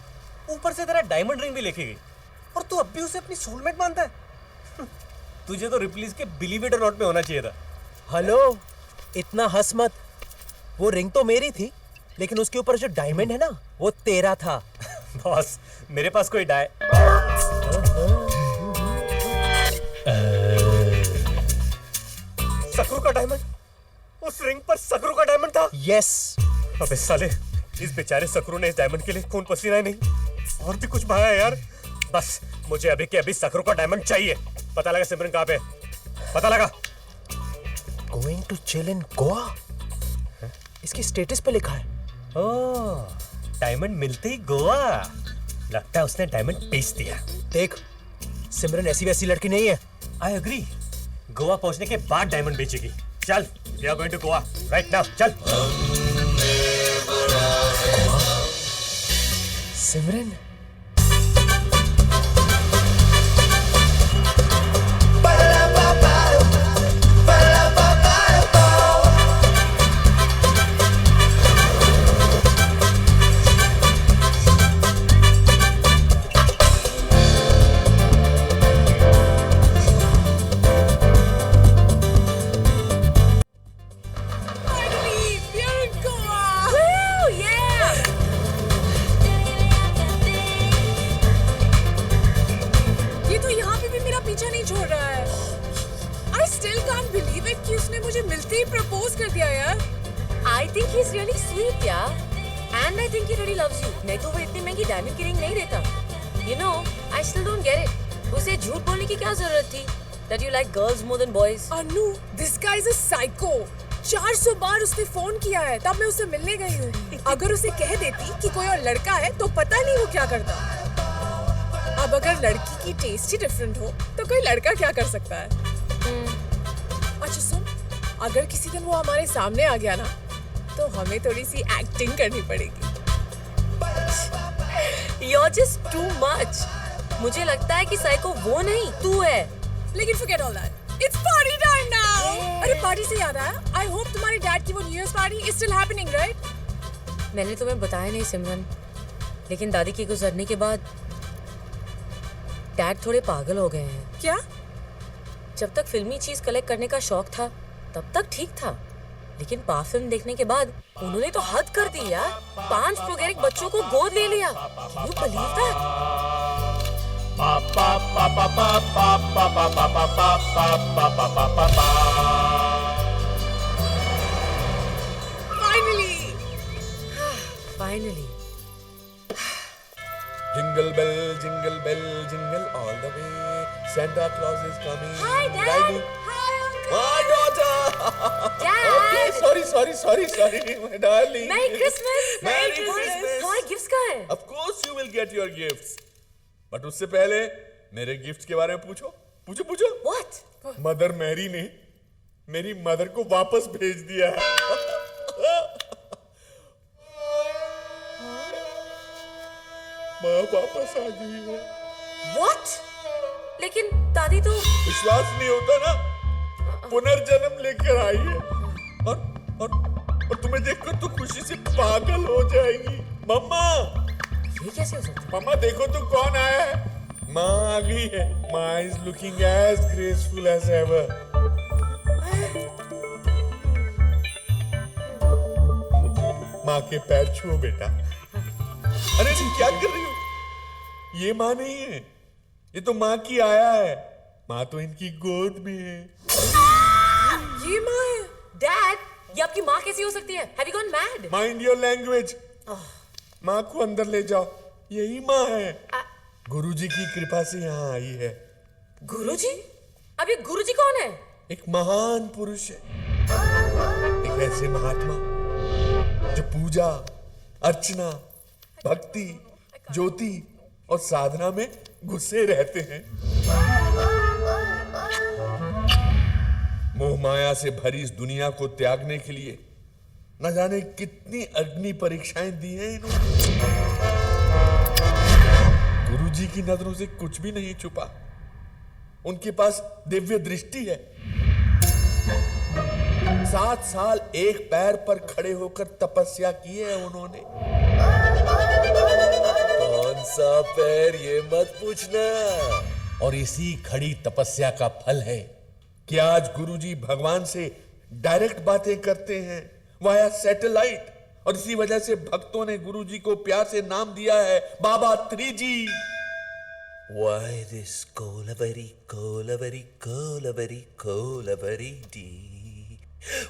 ऊपर से तेरा डायमंड रिंग भी लेके गई, और तू अब भी उसे अपनी सोलमेट मानता है। तुझे तो रिप्लीज के बिलीव इट और नॉट में होना चाहिए था। हेलो, इतना हंस मत। वो रिंग तो मेरी थी, लेकिन उसके ऊपर जो डायमंड है ना, वो तेरा था। बॉस, मेरे पास कोई सकरू का डायमंड? उस रिंग पर सकरू का डायमंड था? यस। अबे साले, इस बेचारे सकरू ने इस डायमंड के लिए खून पसीना ही नहीं और भी कुछ बहाया यार। बस मुझे अभी के अभी सकरू का डायमंड चाहिए। पता लगा सिमरन कहाँ पे, पता लगा। Going to chill in Goa, इसकी स्टेटस पे लिखा है। ओह, डायमंड मिलते ही गोवा। लगता है उसने डायमंड बेच दिया। देख, सिमरन ऐसी वैसी लड़की नहीं है। I agree. गोवा पहुंचने के बाद डायमंड बेचेगी। चल, we are going to Goa right now. चल। Simran, Anu, this guy is a psycho. 400 बार उसने फोन किया है, तब मैं उससे मिलने गई हूँ। अगर उसे कह देती कि कोई और लड़का है तो पता नहीं वो क्या करता। अब अगर लड़की की टेस्ट ही डिफरेंट हो तो कोई लड़का क्या कर सकता है? अच्छा सुन, अगर किसी दिन वो हमारे सामने आ गया ना तो हमें थोड़ी सी एक्टिंग करनी पड़ेगी। You're just too much. मुझे लगता है कि साइको वो नहीं, तू है। लेकिन forget all that. It's party time now. अरे पार्टी से याद आया, I hope तुम्हारे डैड की वो new year party is still happening, right? मैंने तुम्हें बताया नहीं सिमरन, लेकिन दादी के गुजरने के बाद डैड थोड़े पागल हो गए हैं। क्या? जब तक फिल्मी चीज कलेक्ट करने का शौक था तब तक ठीक था, लेकिन पा फिल्म देखने के बाद उन्होंने तो हद कर दी यार। 5 प्रोगेरिक बच्चों को गोद ले लिया। Can you believe that? Finally. Jingle bell, jingle all the way. Santa Claus is coming. Hi, Dad. Riding. My daughter. Dad. Okay, sorry, my darling. Merry Christmas. Merry Christmas. हमारे गिफ्ट्स कहाँ हैं? Of course you will get your gifts. But उससे पहले मेरे gifts के बारे में पूछो. What? मदर मैरी ने मेरी मदर को वापस भेज दिया है. माँ वापस आ गई है. What? लेकिन दादी तो विश्वास नहीं होता ना. पुनर्जन्म लेकर आई है और तुम्हें देखकर तो खुशी से पागल हो जाएगी. मम्मा, ये कैसे हो सकता है? मम्मा देखो तो कौन आया है. माँ आ गई है. माँ is looking as graceful as ever. माँ के पैर छुओ बेटा. अरे तुम क्या कर रही हो? ये माँ नहीं है, ये तो माँ की आया है. माँ तो इनकी गोद में है. ये माँ है? डैड, ये आपकी माँ कैसी हो सकती है? Have you gone mad? Mind your language. माँ को अंदर ले जाओ. यही माँ है. गुरुजी की कृपा से यहाँ आई है. गुरुजी? अब ये गुरुजी कौन है? एक महान पुरुष है. एक ऐसे महात्मा जो पूजा, अर्चना, भक्ति, ज्योति और साधना में घुसे रहते हैं. मोह माया से भरी इस दुनिया को त्यागने के लिए न जाने कितनी अग्नि परीक्षाएं दी हैं इन्होंने. गुरुजी की नजरों से कुछ भी नहीं छुपा. उनके पास दिव्य दृष्टि है. 7 साल एक पैर पर खड़े होकर तपस्या की है उन्होंने. कौन सा पैर ये मत पूछना. और इसी खड़ी तपस्या का फल है कि आज गुरुजी भगवान से डायरेक्ट बातें करते हैं वाया सैटेलाइट. और इसी वजह से भक्तों ने गुरुजी को प्यार से नाम दिया है बाबा 3G. Why this Kolaveri, Kolaveri, Kolaveri, Kolaveri dee?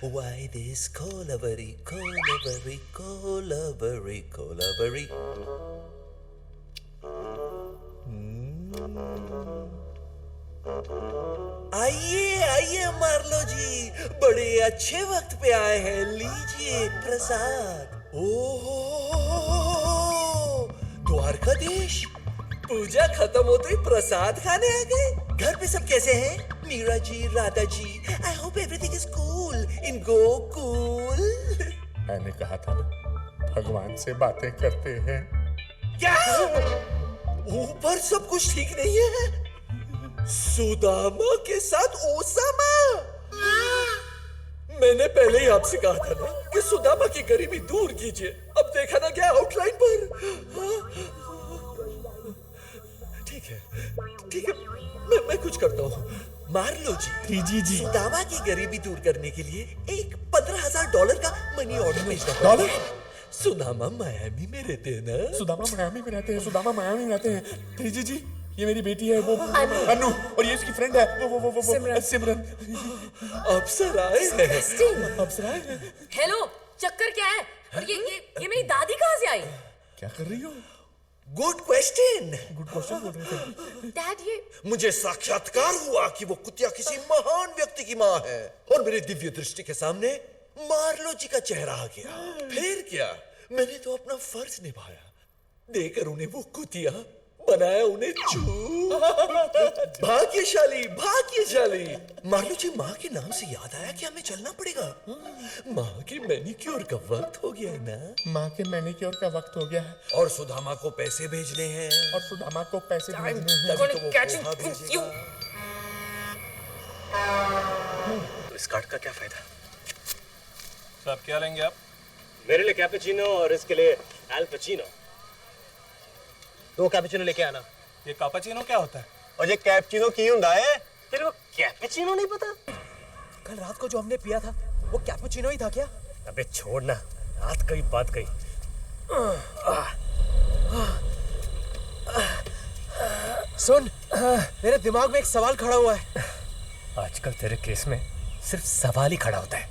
Why this Kolaveri, Kolaveri, Kolaveri, Kolaveri? आइए मार्लो जी, बड़े अच्छे वक्त पे आए हैं. लीजिए प्रसाद. ओहो, द्वारकाधीश, पूजा खत्म होते ही प्रसाद खाने आ गए. घर पे सब कैसे हैं? Meera ji, Radha ji, I hope everything is cool in Gokul. मैंने कहा था ना, भगवान से बातें करते हैं. क्या ऊपर सब कुछ ठीक नहीं है? सुदामा के साथ ओसामा. मैंने पहले ही आपसे कहा था ना कि सुदामा की गरीबी दूर कीजिए. अब देखा ना क्या आउटलाइन पर. ठीक है, मैं कुछ करता हूँ. मार्लो जी, जी, सुदामा की गरीबी दूर करने के लिए एक $15,000 का मनी ऑर्डर भेजना. डॉलर? सुदामा मायामी में रहते हैं ना. सुदामा मायामी में रहते हैं. जी, ये मेरी बेटी है, वो अनु, और ये इसकी फ्रेंड है, वो सिमरन. अप्सराएं हैं. हेलो, चक्कर क्या है? और ये मेरी दादी कहाँ से आई? क्या कर रही हो? गुड क्वेश्चन बोल रहे थे. डैड, ये मुझे साक्षात्कार हुआ कि वो कुतिया किसी महान व्यक्ति की माँ है. और मेरे दिव्य दृष्टि के सामने मार्लो जी का चेहरा आ गया. फिर क्या, मैंने तो अपना फर्ज निभाया. देकर उन्हें वो कुतिया बनाया, उन्हें भाग्यशाली. मार्लो जी, माँ के नाम से याद आया कि हमें चलना पड़ेगा. माँ के मैनिक्योर का वक्त हो गया है ना. और सुदामा को पैसे भेजने हैं. तो इस कार्ड का क्या फायदा? साहब क्या लेंगे आप? मेरे लिए कैपेचिनो और इसके लिए एल पचीनो. 2 कैपेचिनो लेके आना. ये कैपेचिनो क्या होता है? और ये कैपेचिनो की हुंदा है? तेरे को कैपेचिनो नहीं पता? कल रात को जो हमने पिया था वो कैपेचिनो ही था क्या? अबे छोड़ना, रात कई बात कही. सुन, मेरे दिमाग में एक सवाल खड़ा हुआ है. आजकल तेरे केस में सिर्फ सवाल ही खड़ा होता है.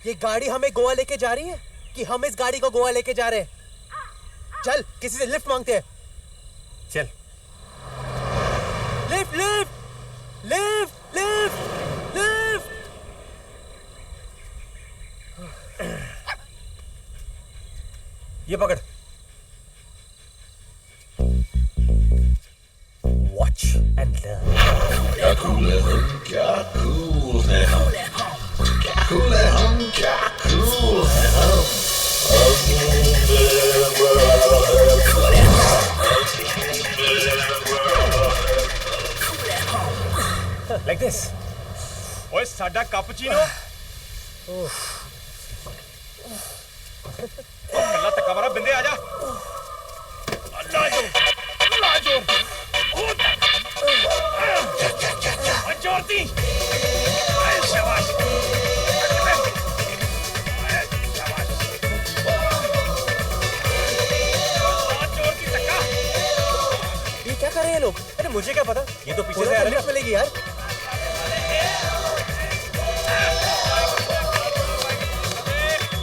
ये गाड़ी हमें गोवा लेके जा रही है कि हम इस गाड़ी को गोवा लेके जा रहे हैं? चल, किसी से लिफ्ट मांगते हैं. चल। Lift lift lift lift lift. ये पकड़। Watch and learn. क्या कूल है हम, क्या कूल है हम, क्या कूल है हम, क्या कूल है हम। Like this. ओए साडा कैपुचिनो। कल्ला तक कमरा बिंदे आजा। अल्लाह जोर। जोरती। शाबाश। ये क्या कर रहे हैं लोग? अरे मुझे क्या पता, ये तो पीछे से आ रहा है। मिलेगी यार।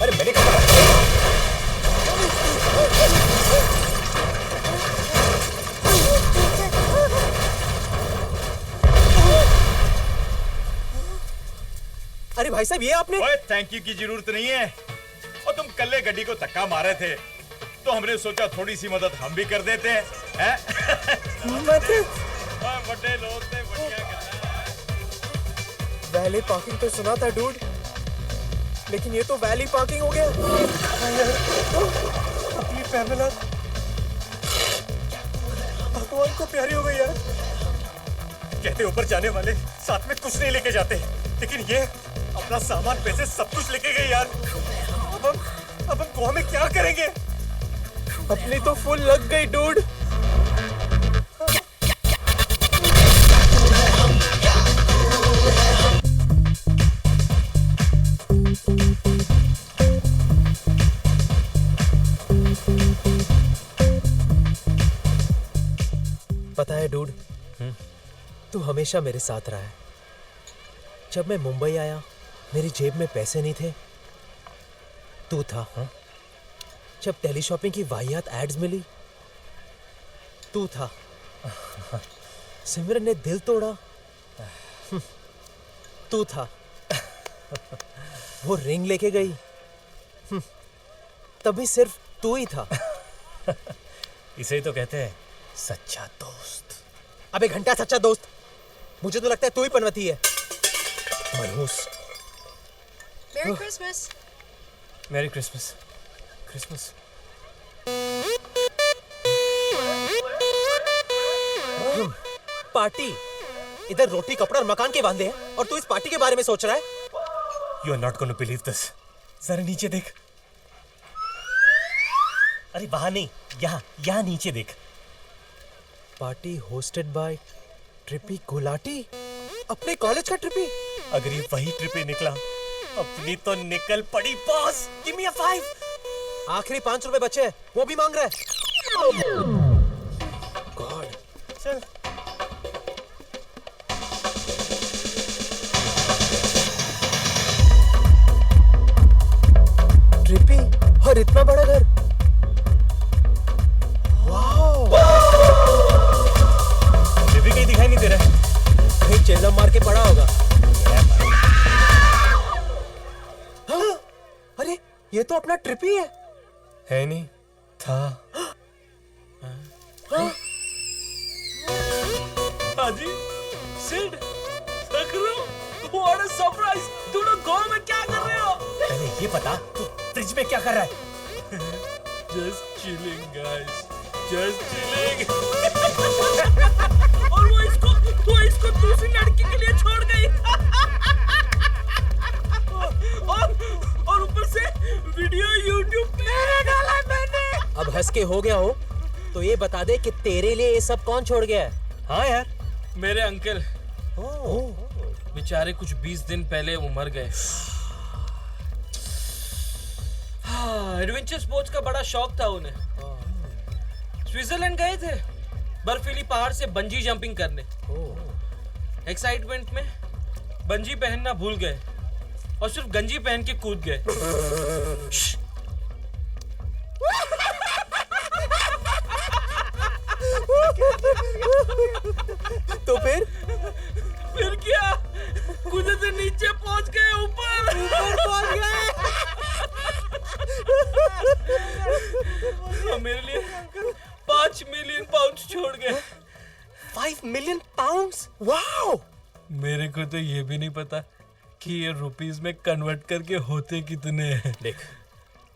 अरे मैंने कहा अरे भाई साहब, ये आपने? ओए थैंक यू की जरूरत नहीं है। और तुम कल्ले गड्डी को धक्का मारे थे तो हमने सोचा थोड़ी सी मदद हम भी कर देते हैं। बड़े लोग थे, बढ़िया। वैली पार्किंग तो सुना था डूड, लेकिन ये तो वैली पार्किंग हो गया। अपनी पैमेला भगवान को प्यारी हो गई यार। कहते ऊपर जाने वाले साथ में कुछ नहीं लेके जाते, लेकिन ये अपना सामान पैसे सब कुछ लेके गए यार। अब हम गोवा में क्या करेंगे? अपनी तो फुल लग गई डूड। पता है डूड, तू हमेशा मेरे साथ रहा है। जब मैं मुंबई आया, मेरी जेब में पैसे नहीं थे, तू था। जब टेली शॉपिंग की वाहियात एड्स मिली, तू था। सिमरन ने दिल तोड़ा, तू था। वो रिंग लेके गई, तभी सिर्फ तू ही था। इसे ही तो कहते हैं सच्चा दोस्त। अबे घंटा सच्चा दोस्त, मुझे तो लगता है तू ही पनवती है। मनहूस। Merry Christmas. Merry Christmas. Christmas. Party. इधर रोटी कपड़ा और मकान के वांदे हैं और तू इस पार्टी के बारे में सोच रहा है? You are not going to believe this. जरा नीचे देख। अरे वहां नहीं, यहाँ नीचे देख। Party hosted by trippy Gulati. अपने कॉलेज का ट्रिपी। अगर ये वही ट्रिपी निकला, अपनी तो निकल पड़ी बॉस। Give me a 5. आखिरी 5 रुपए बचे हैं, वो भी मांग रहा है। गॉड। चल। ट्रिपी और इतना बड़ा घर। ट्रिपी कहीं दिखाई नहीं दे रहा है। कहीं चेल्लम मार के पड़ा होगा। हाँ? अरे ये तो अपना ट्रिपी है नहीं? था। हाजी, सिड, देख रहे हो? What a surprise! तुम लोग गोवा में क्या कर रहे हो? पहले ये बता, तू फ्रिज में क्या कर रहा है? Just chilling, guys. Just chilling. और वो इसको दूसरी लड़की के लिए छोड़ गई। और ऊपर से वीडियो YouTube पे डाला मैंने। अब हंस के हो गया हो तो ये बता दे कि तेरे लिए ये सब कौन छोड़ गया है? हाँ यार, मेरे अंकल। बेचारे कुछ 20 दिन पहले वो मर गए। एडवेंचर स्पोर्ट्स का बड़ा शौक था उन्हें। स्विट्जरलैंड गए थे बर्फीली पहाड़ से बंजी जंपिंग करने। एक्साइटमेंट में बंजी पहनना भूल गए और सिर्फ गंजी पहन के कूद गए। तो फिर क्या कूदे से नीचे पहुंच गए, ऊपर पहुंच गए। मेरे लिए 5 मिलियन पाउंड छोड़ गए। 5 मिलियन पाउंड्स, वाओ। मेरे को तो ये भी नहीं पता कि ये रुपीस में कन्वर्ट करके होते कितने हैं। देख,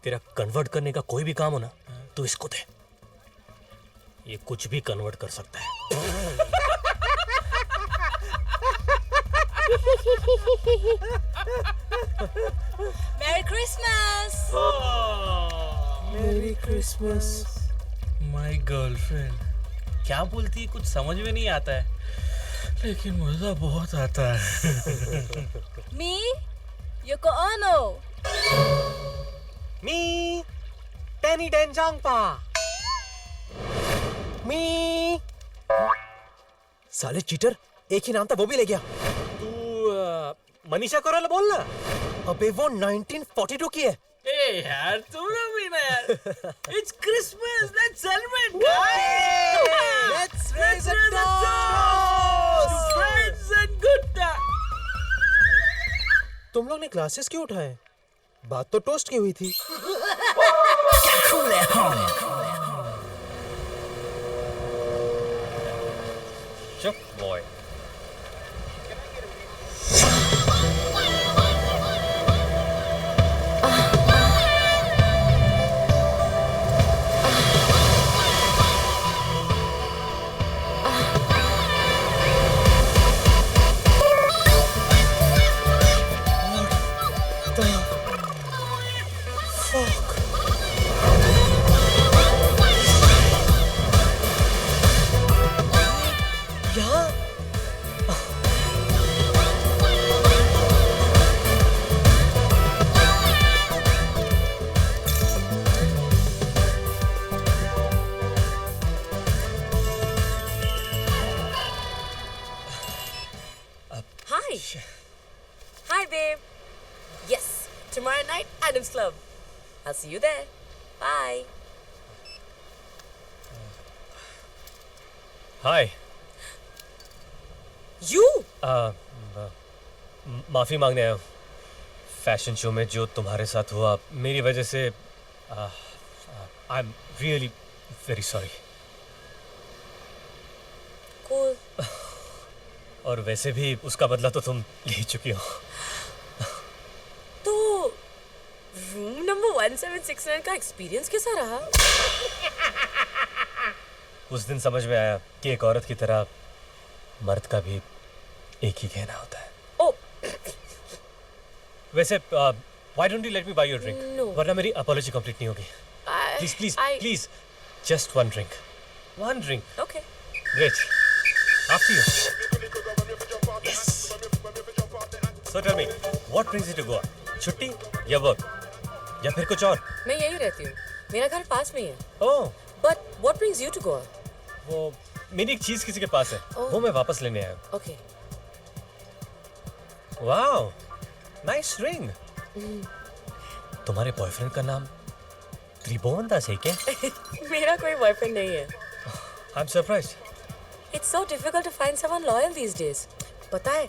तेरा कन्वर्ट करने का कोई भी काम हो ना, तो इसको दे, ये कुछ भी कन्वर्ट कर सकता है। Merry Christmas! मेरी क्रिसमस माय गर्लफ्रेंड। क्या बोलती है कुछ समझ में नहीं आता है, लेकिन मजा बहुत आता है। Me, Yoko Ono. मी टेनी डेंजांगपा। मी साले चीटर, एक ही नाम था वो भी ले गया। तू मनीषा कोइराला बोल ना। अबे वो 1942 की है। ए यार तुम लोग भी ना यार। It's Christmas, let's celebrate guys. Let's raise a toast to friends and good times. तुम लोग ने ग्लासेस क्यों उठाए? बात तो टोस्ट की हुई थी। चुप boy. Hi, babe. Yes, tomorrow night, Adam's Club. I'll see you there. Bye. Hi. You? माफी मांगने आया हूँ। फैशन शो में जो तुम्हारे साथ हुआ, मेरी वजह से I'm really very sorry. Cool. और वैसे भी उसका बदला तो तुम ले ही चुकी हो। तो रूम नंबर 1769 का एक्सपीरियंस कैसा रहा? उस दिन समझ में आया कि एक औरत की तरह मर्द का भी एक ही कहना होता है। Oh. वैसे why don't you let me buy you a drink? No. वरना मेरी apology complete नहीं होगी। Please, just one drink. One drink. Okay. Great. After you. Yes. So tell me, what brings you to Goa? छुट्टी या work या फिर कुछ और? मैं यहीं रहती हूँ। मेरा घर पास में ही है। Oh. But what brings you to Goa? वो मेरी एक चीज किसी के पास है। वो मैं वापस लेने आया हूँ। Okay. Wow. Nice ring. तुम्हारे बॉयफ्रेंड का नाम त्रिभुवन दास है क्या? मेरा कोई बॉयफ्रेंड नहीं है। I'm surprised. It's so difficult to find someone loyal these days. पता है?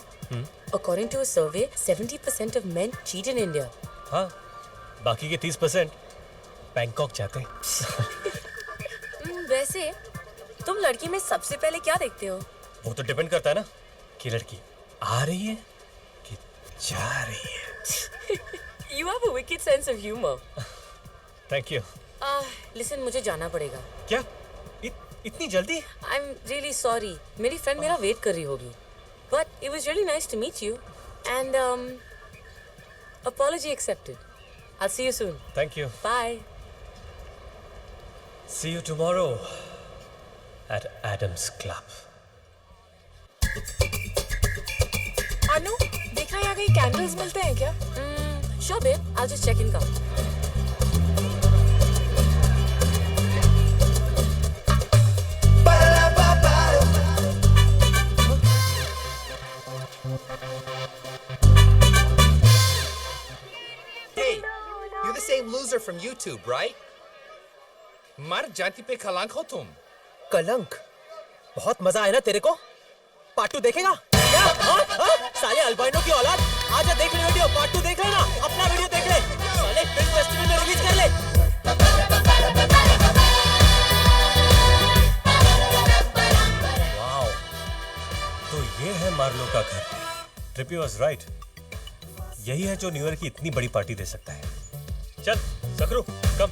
According to a survey, 70% of men cheat in India. हाँ, बाकी के 30% बैंकॉक जाते हैं। वैसे तुम लड़की में सबसे पहले क्या देखते हो? वो तो डिपेंड करता है ना कि लड़की आ रही है कि जा रही है। You have a wicked sense of humor. Thank you. Listen, मुझे जाना पड़ेगा। क्या? इतनी जल्दी? I'm really sorry. मेरी फ्रेंड मेरा वेट कर रही होगी। But it was really nice to meet you. And apology accepted. I'll see you soon. Thank you. Bye. See you tomorrow at Adam's Club. अनु, देखना यहाँ कहीं कैंडल्स मिलते हैं क्या? Sure, babe. I'll just check in. Come. Hey, you're the same loser from YouTube, right? मर जाति पे कलंक हो तुम। कलंक? बहुत मजा आया ना तेरे को? पार्ट 2 देखेगा क्या? साले अल्बाइनो की औलाद, आजा देख ले वीडियो, पार्ट 2 देख लेना, अपना वीडियो देख ले, साले फिल्म फेस्टिवल में रिलीज कर ले। वाओ, तो ये है मार्लो का घर। ट्रिपी वाज राइट, यही है जो न्यू ईयर की इतनी बड़ी पार्टी दे सकता है। चल सकरू, कम।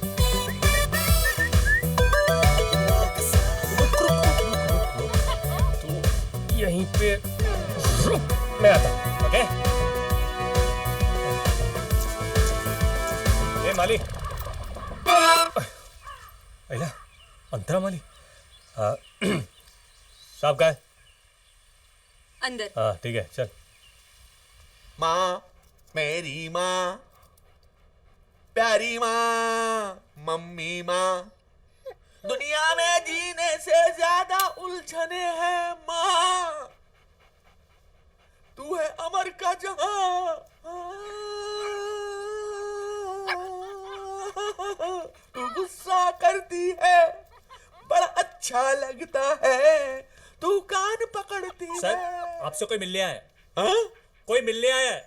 यहीं पे रुक, मैं आता हूं, ओके? ए माली, अला, अंतरा माली, साहब का है? अंदर। हाँ ठीक है, चल। माँ, मेरी माँ, प्यारी माँ, मम्मी माँ, दुनिया में जीने से ज्यादा उलझने हैं माँ, तू है अमर का जहां, तू गुस्सा करती है बड़ा अच्छा लगता है, तू कान पकड़ती है। सर, आपसे कोई मिलने आया है। हाँ? कोई मिलने आया है।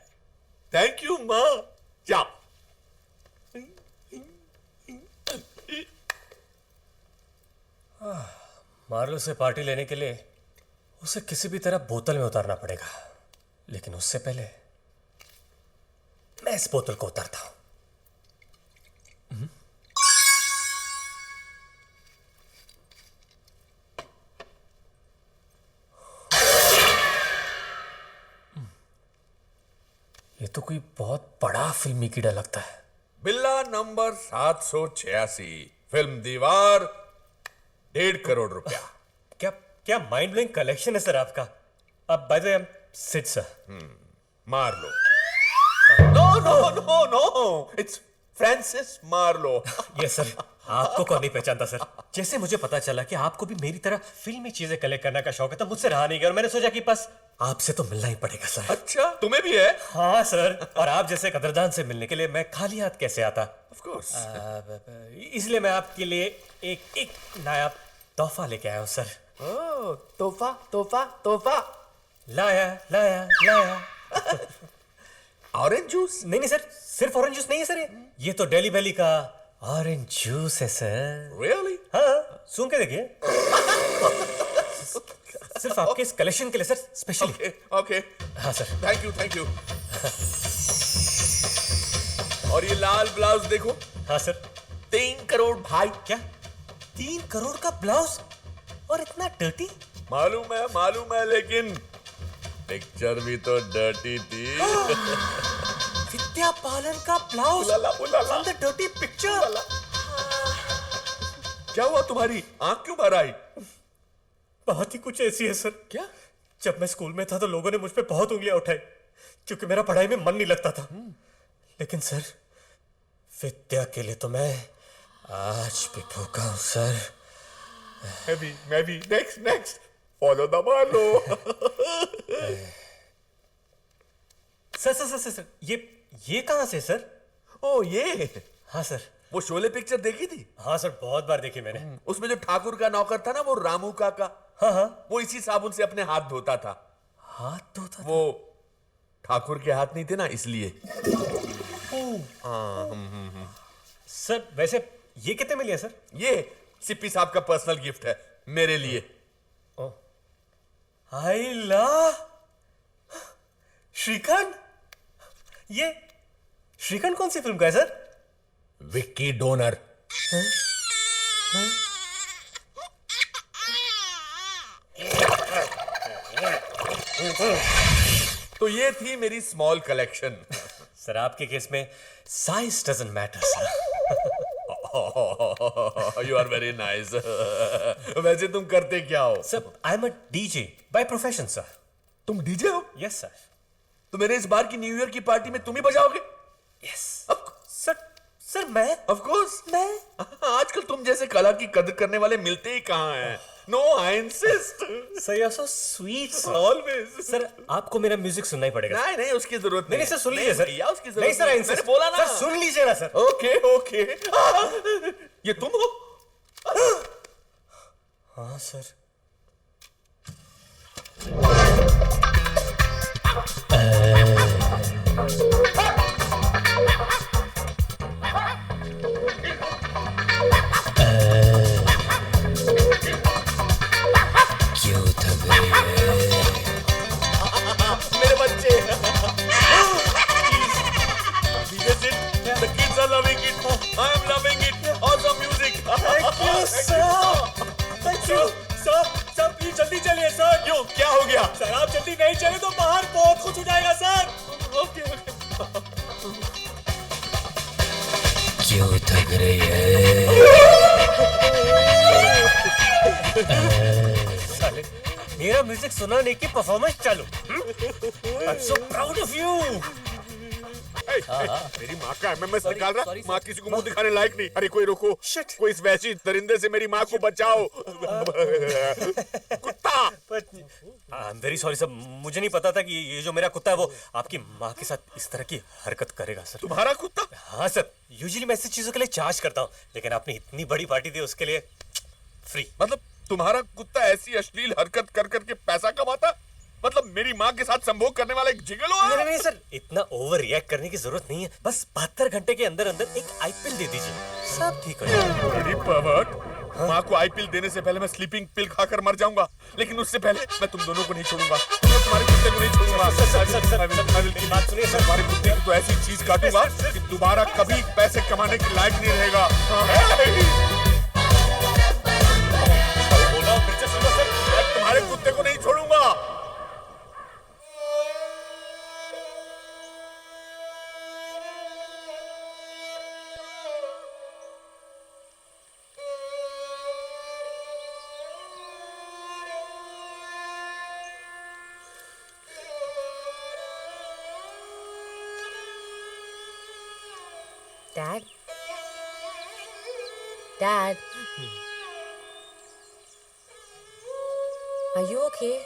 थैंक यू माँ, जाओ। मार्लो से पार्टी लेने के लिए उसे किसी भी तरह बोतल में उतारना पड़ेगा, लेकिन उससे पहले मैं इस बोतल को उतारता हूं। ये तो कोई बहुत बड़ा फिल्मी कीड़ा लगता है। बिल्ला नंबर 786, फिल्म दीवार, 1.5 करोड़ रुपया। क्या क्या माइंड ब्लोइंग कलेक्शन है सर आपका। अब by the way, sit sir. Marlowe. No no no no, it's Francis Marlowe. Yes sir, आपको कौन नहीं पहचानता सर। जैसे मुझे पता चला कि आपको भी मेरी तरह फिल्मी चीजें कलेक्ट करने का शौक है, तो मुझसे रहा नहीं गया और मैंने सोचा कि बस आपसे तो मिलना ही पड़ेगा सर। अच्छा, तुम्हें भी है? हाँ सर, और आप जैसे कदरदान से मिलने के लिए मैं खाली हाथ कैसे आता। Of course. इसलिए मैं आपके लिए एक नायाब तोहफा लेके आया हूँ सर। ओह, तोहफा तोहफा तोहफा। लाया लाया लाया। Orange juice? नहीं सर, सिर्फ ऑरेंज जूस नहीं है सर, ये तो डेली वैली का ऑरेंज जूस है सर। Really? हाँ, सुन के देखिए। सिर्फ आपके इस कलेक्शन के लिए सर, स्पेशली। ओके। हाँ सर। Thank you. और ये लाल ब्लाउज देखो। हाँ सर। 3 करोड़ भाई। क्या 3 करोड़ का ब्लाउज और इतना डर्टी? मालूम है, लेकिन पिक्चर भी तो डर्टी थी। विद्या बालन का blouse from the dirty picture. क्या हुआ तुम्हारी आंख क्यों भर आई? बात ही कुछ ऐसी है सर। क्या? जब मैं स्कूल में था तो लोगों ने मुझ पे बहुत उंगलियां उठाई, क्योंकि मेरा पढ़ाई में मन नहीं लगता था। लेकिन सर, विद्या के लिए तो मैं आज भी भूखा हूं सर। मैं भी। Next follow the Marlowe. Sir, ये कहां से सर? ओ ये। हाँ सर। वो शोले पिक्चर देखी थी? हाँ सर, बहुत बार देखी मैंने। उसमें जो ठाकुर का नौकर था ना, वो रामू काका। हाँ। वो इसी साबुन से अपने हाथ धोता था। हाथ धोता? वो ठाकुर के हाथ नहीं थे ना, इसलिए। सर वैसे ये कितने में लिया सर? ये सिप्पी साहब का पर्सनल गिफ्ट है मेरे लिए। आई ला श्रीकांत। ये श्रीकांत कौन सी फिल्म का है सर? विक्की डोनर। तो ये थी मेरी स्मॉल कलेक्शन। सर आपके केस में size doesn't matter sir. You are very nice. वैसे तुम करते क्या हो? Sir I am a DJ by profession sir. तुम डीजे हो? Yes sir. तो मेरे इस बार की न्यू ईयर की पार्टी में तुम ही बजाओगे? यस सर मैं? ऑफ कोर्स मैं। आजकल तुम जैसे कला की कदर करने वाले मिलते ही कहां हैं। No I insist. Sir you are so sweet sir. Always. Sir आपको मेरा म्यूजिक सुनना ही पड़ेगा। नहीं उसकी जरूरत नहीं सर, सुन लीजिए सर। उसकी जरूरत नहीं सर, मैंने बोला ना। सर सुन लीजिए ना सर। ओके। ये तुम हो? हाँ सर। रही है। साले, मेरा म्यूजिक सुनाने की परफॉर्मेंस चालू। I'm so proud of you. मेरी माँ का एमएमएस निकाल रहा, माँ किसी को मुंह दिखाने लायक नहीं। अरे कोई रोको, कोई इस वैसी दरिंदे से मेरी माँ को बचाओ। कुत्ता। I'm very sorry सर, मुझे नहीं पता था कि ये जो मेरा कुत्ता है वो आपकी माँ के साथ इस तरह की हरकत करेगा सर। तुम्हारा कुत्ता? हाँ सर, यूजुअली मैं ऐसी चीजों के लिए चार्ज करता हूँ, लेकिन आपने इतनी बड़ी पार्टी दी उसके लिए फ्री। मतलब तुम्हारा कुत्ता ऐसी अश्लील हरकत कर करके पैसा कमाता? मतलब मेरी माँ के साथ संभोग करने वाला एक जिगलो है? नहीं सर, इतना ओवर रिएक्ट करने की जरूरत नहीं है। बस 72 घंटे के अंदर अंदर एक आई पिल दे दीजिए, सब ठीक हो जाएगा। माँ को आई पिल देने से पहले मैं स्लीपिंग पिल खाकर मर जाऊंगा, लेकिन उससे पहले मैं तुम दोनों को नहीं छोड़ूंगा। मैं तुम्हारे कुत्ते को नहीं छोड़ूंगा। मेरी बात सुनिए सर, तुम्हारे कुत्ते की तो ऐसी चीज काटूंगा कि दोबारा कभी पैसे कमाने के लायक नहीं रहेगा। मैं तुम्हारे कुत्ते को नहीं छोड़ूंगा। Dad? Dad? Are you okay?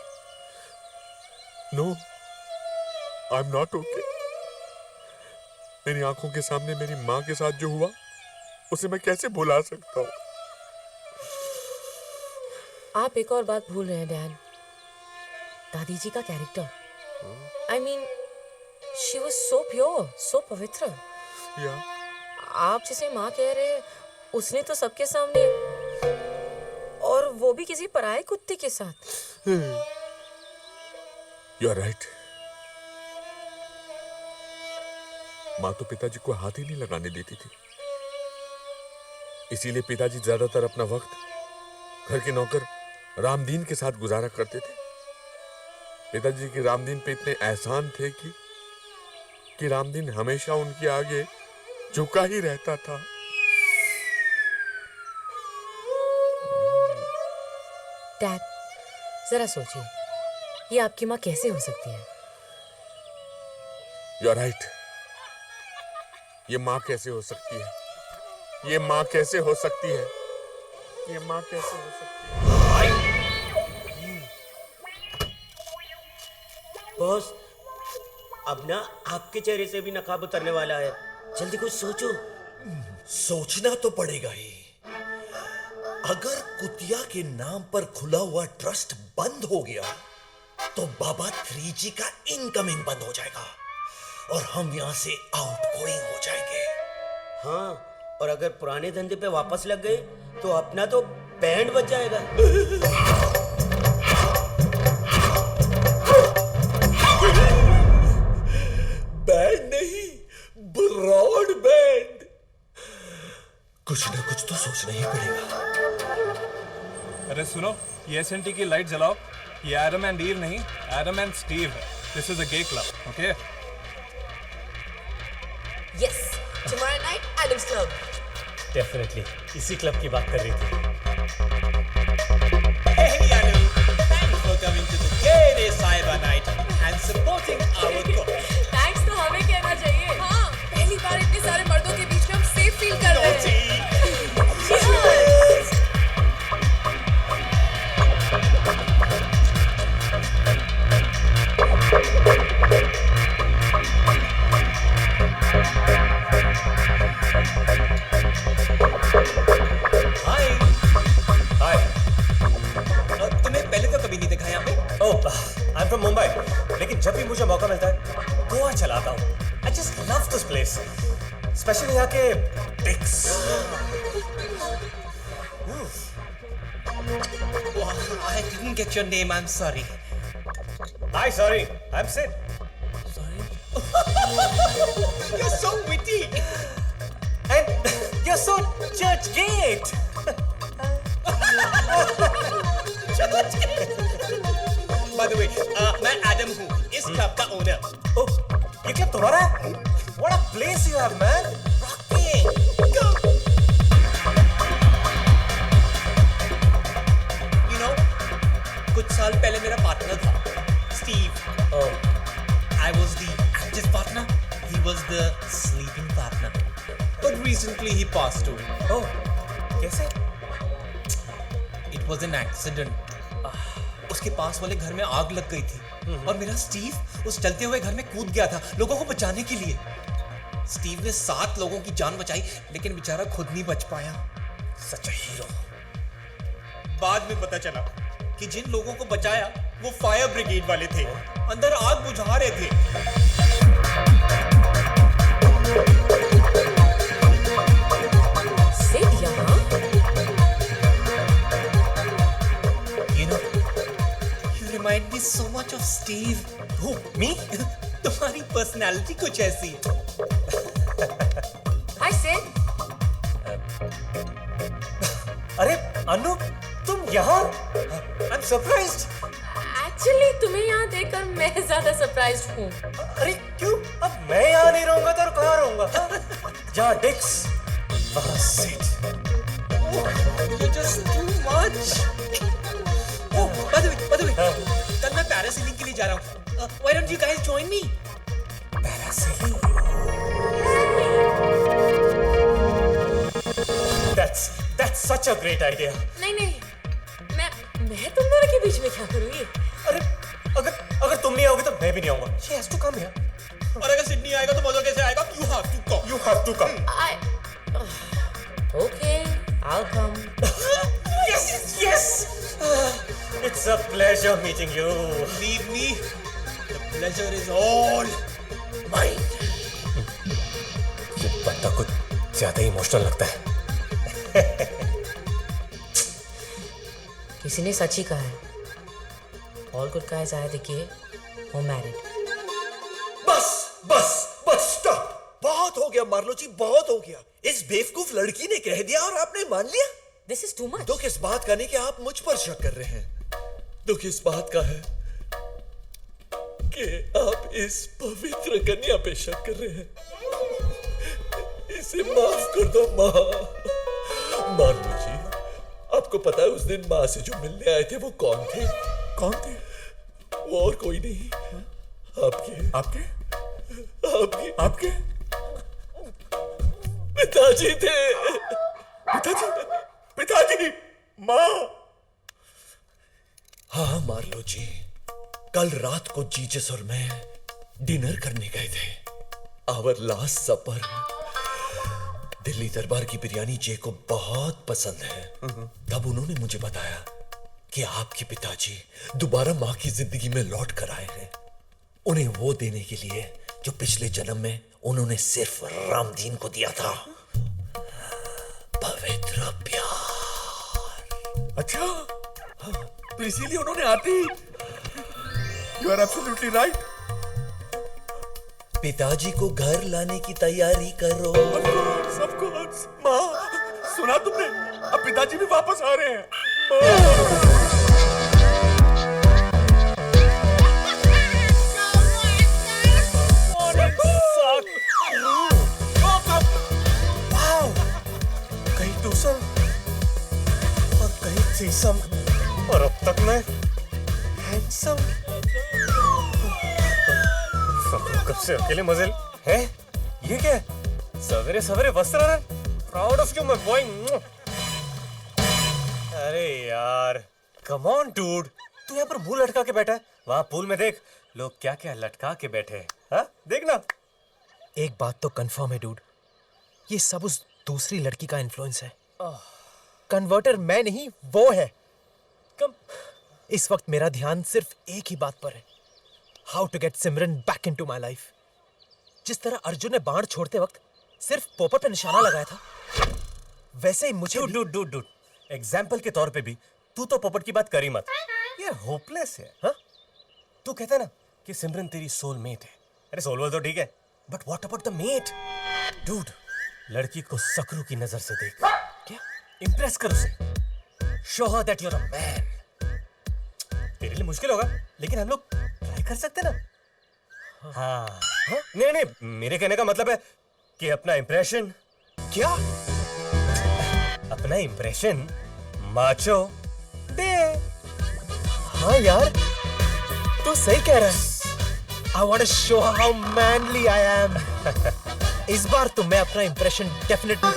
No, I'm not okay. मेरी आंखों के सामने मेरी माँ के साथ जो हुआ उसे मैं कैसे भुला सकता हूँ? आप एक और बात भूल रहे हैं डैड। दादी जी का character. I mean, she was so pure, so पवित्र। Yeah. आप जिसे माँ कह रहे हैं, उसने तो सबके सामने, और वो भी किसी पराये कुत्ते के साथ। You're right. माँ तो पिताजी को हाथ ही नहीं लगाने देती थी। इसीलिए पिताजी ज्यादातर अपना वक्त घर के नौकर रामदीन के साथ गुजारा करते थे। पिताजी के रामदीन पे इतने एहसान थे कि रामदीन हमेशा उनके आगे झुका ही रहता था। डैड, जरा सोचिए, ये आपकी माँ कैसे हो सकती है? You're right. ये माँ कैसे हो सकती है? ये माँ कैसे हो सकती है? ये माँ कैसे हो सकती है? बॉस, अब ना आपके चेहरे से भी नकाब उतरने वाला है। जल्दी कुछ सोचो। सोचना तो पड़ेगा ही। अगर कुतिया के नाम पर खुला हुआ ट्रस्ट बंद हो गया तो बाबा 3G का इनकमिंग बंद हो जाएगा और हम यहां से आउटगोइंग हो जाएंगे। हाँ, और अगर पुराने धंधे पे वापस लग गए तो अपना तो बैंड बच जाएगा। बैंड नहीं, ब्रॉडबैंड। कुछ ना कुछ तो सोचना ही पड़ेगा। अरे सुनो, ये एसएनटी की लाइट जलाओ। ये एडम एंड ईव नहीं, एडम एंड स्टीव है। This is a gay club, okay? Yes, tomorrow night, Adam's Club. Definitely इसी क्लब की बात कर रही थी। Hey Adam, thanks for coming to the gay cyber night and supporting our cause. Thanks तो हमें कहना चाहिए। हाँ, पहली बार इतने सारे मर्दों के बीच में हम सेफ फील कर रहे हैं। हाय। हाय। तुम्हें पहले तो कभी नहीं देखा यहाँ पे? ओह, आई एम फ्रॉम मुंबई, लेकिन जब भी मुझे मौका मिलता है गोवा चला आता हूँ। I just love this place, specially यहाँ के pics. I didn't get your name, I'm sorry. Hi, sorry, I'm Sid. You're so witty. And you're so church gate. By the way, मैं एडम हूँ, इस क्लब का owner. Oh, ये club तुम्हारा है? What a place you have, man. Rocking. Go. साल पहले मेरा पार्टनर था, Steve. I was the active partner, he was the sleeping partner. But recently he passed away. Oh, कैसे? It was an accident. उसके पास वाले घर में आग लग गई थी और मेरा स्टीव उस जलते हुए घर में कूद गया था लोगों को बचाने के लिए। स्टीव ने 7 लोगों की जान बचाई, लेकिन बेचारा खुद नहीं बच पाया। सच हीरो। बाद में पता चला कि जिन लोगों को बचाया वो फायर ब्रिगेड वाले थे, अंदर आग बुझा रहे थे। सिड यहाँ? You know, you remind me so much of Steve. Who? Me? तुम्हारी पर्सनालिटी कुछ ऐसी है। Hi Sid. अरे अनु, तुम यहाँ? I'm surprised. एक्चुअली तुम्हें यहाँ देखकर मैं ज्यादा सरप्राइज्ड हूँ। अरे क्यों? अब मैं यहाँ नहीं रहूंगा तो और कहाँ रहूंगा? जहाँ डिक्स, वहाँ Sid. You just too much. Oh, by the way, कल मैं पैरासेलिंग के लिए जा रहा हूँ। Why don't you guys join me? Parasailing? That's such a great idea. नहीं, मैं तुम दोनों के बीच में क्या करूँगी? अरे अगर तुम नहीं आओगे तो मैं भी नहीं आऊंगा। She has to come here. और अगर सिड नहीं आएगा तो मजा कैसे आएगा? You have to come. You have to come. Okay, I'll come. Yes. It's a pleasure meeting you. Believe me, the pleasure is all mine. ये बंदा कुछ ज्यादा ही इमोशनल लगता है। किसी ने सच ही कहा है। All good guys are देखिए, वो married. Bus stop. बहुत हो गया मार्लो जी, बहुत हो गया। इस बेवकूफ लड़की ने कह दिया और आपने मान लिया। This is too much. दुख इस बात का नहीं कि आप मुझ पर शक कर रहे हैं। दुख इस बात का है कि आप इस पवित्र कन्या पे शक कर रहे हैं। इसे माफ कर दो माँ। मार्लो जी, आपको पता है उस दिन माँ से जो मिलने आए थे वो कौन थे? कौन थे? वो और कोई नहीं, आपके पिताजी थे। पिताजी, माँ। हाँ मार्लो जी, कल रात को जीजस और मैं डिनर करने गए थे। आवर लास्ट सपर। दिल्ली दरबार की बिरयानी जे को बहुत पसंद है। तब उन्होंने मुझे बताया कि आपके पिताजी दोबारा माँ की जिंदगी में लौट कर आए हैं, उन्हें वो देने के लिए जो पिछले जन्म में उन्होंने सिर्फ रामदीन को दिया था, पवित्र प्यार। अच्छा, तो इसीलिए उन्होंने आते ही। You are absolutely right. पिताजी को घर लाने की तैयारी करो। Of course. माँ, सुना तुमने? अब पिताजी भी वापस आ रहे हैं। Wow! कहीं टूसम और कहीं थ्रीसम और अब तक मैं हैंडसम। कब से अकेले मजे हैं? ये क्या है? सवेरे सवेरे वस्त्र proud of you my boy. अरे यार, कम ऑन डूड, तू यहाँ पर मुंह लटका के बैठा है। वहाँ पूल में देख, लोग क्या क्या लटका के बैठे हैं। हाँ, देखना। एक बात तो कंफर्म है डूड, ये सब उस दूसरी लड़की का इन्फ्लुएंस है। कन्वर्टर मैं नहीं, वो है। इस वक्त मेरा ध्यान सिर्फ एक ही बात पर है, how to get Simran back into my life. जिस तरह अर्जुन ने बाण छोड़ते वक्त सिर्फ पोपट पे निशाना लगाया था, वैसे ही मुझे डूड एग्जाम्पल के तौर पे भी तू तो पोपट की बात कर ही मत। ये होपलेस है। हाँ, तू कहता ना कि सिमरन तेरी सोलमेट है। अरे सोलमेट तो ठीक है, but what about the mate? Dude, लड़की को सकरू की नजर से देख। क्या? इंप्रेस कर उसे। Show her that you are a man. तेरे लिए मुश्किल होगा, लेकिन हम लोग ट्राई कर सकते ना। हाँ, नहीं, मेरे कहने का मतलब है कि अपना इंप्रेशन। क्या? अपना इंप्रेशन माचो दे। हाँ यार, तू सही कह रहा है। I want to show how manly I am. इस बार तो मैं अपना इंप्रेशन डेफिनेटली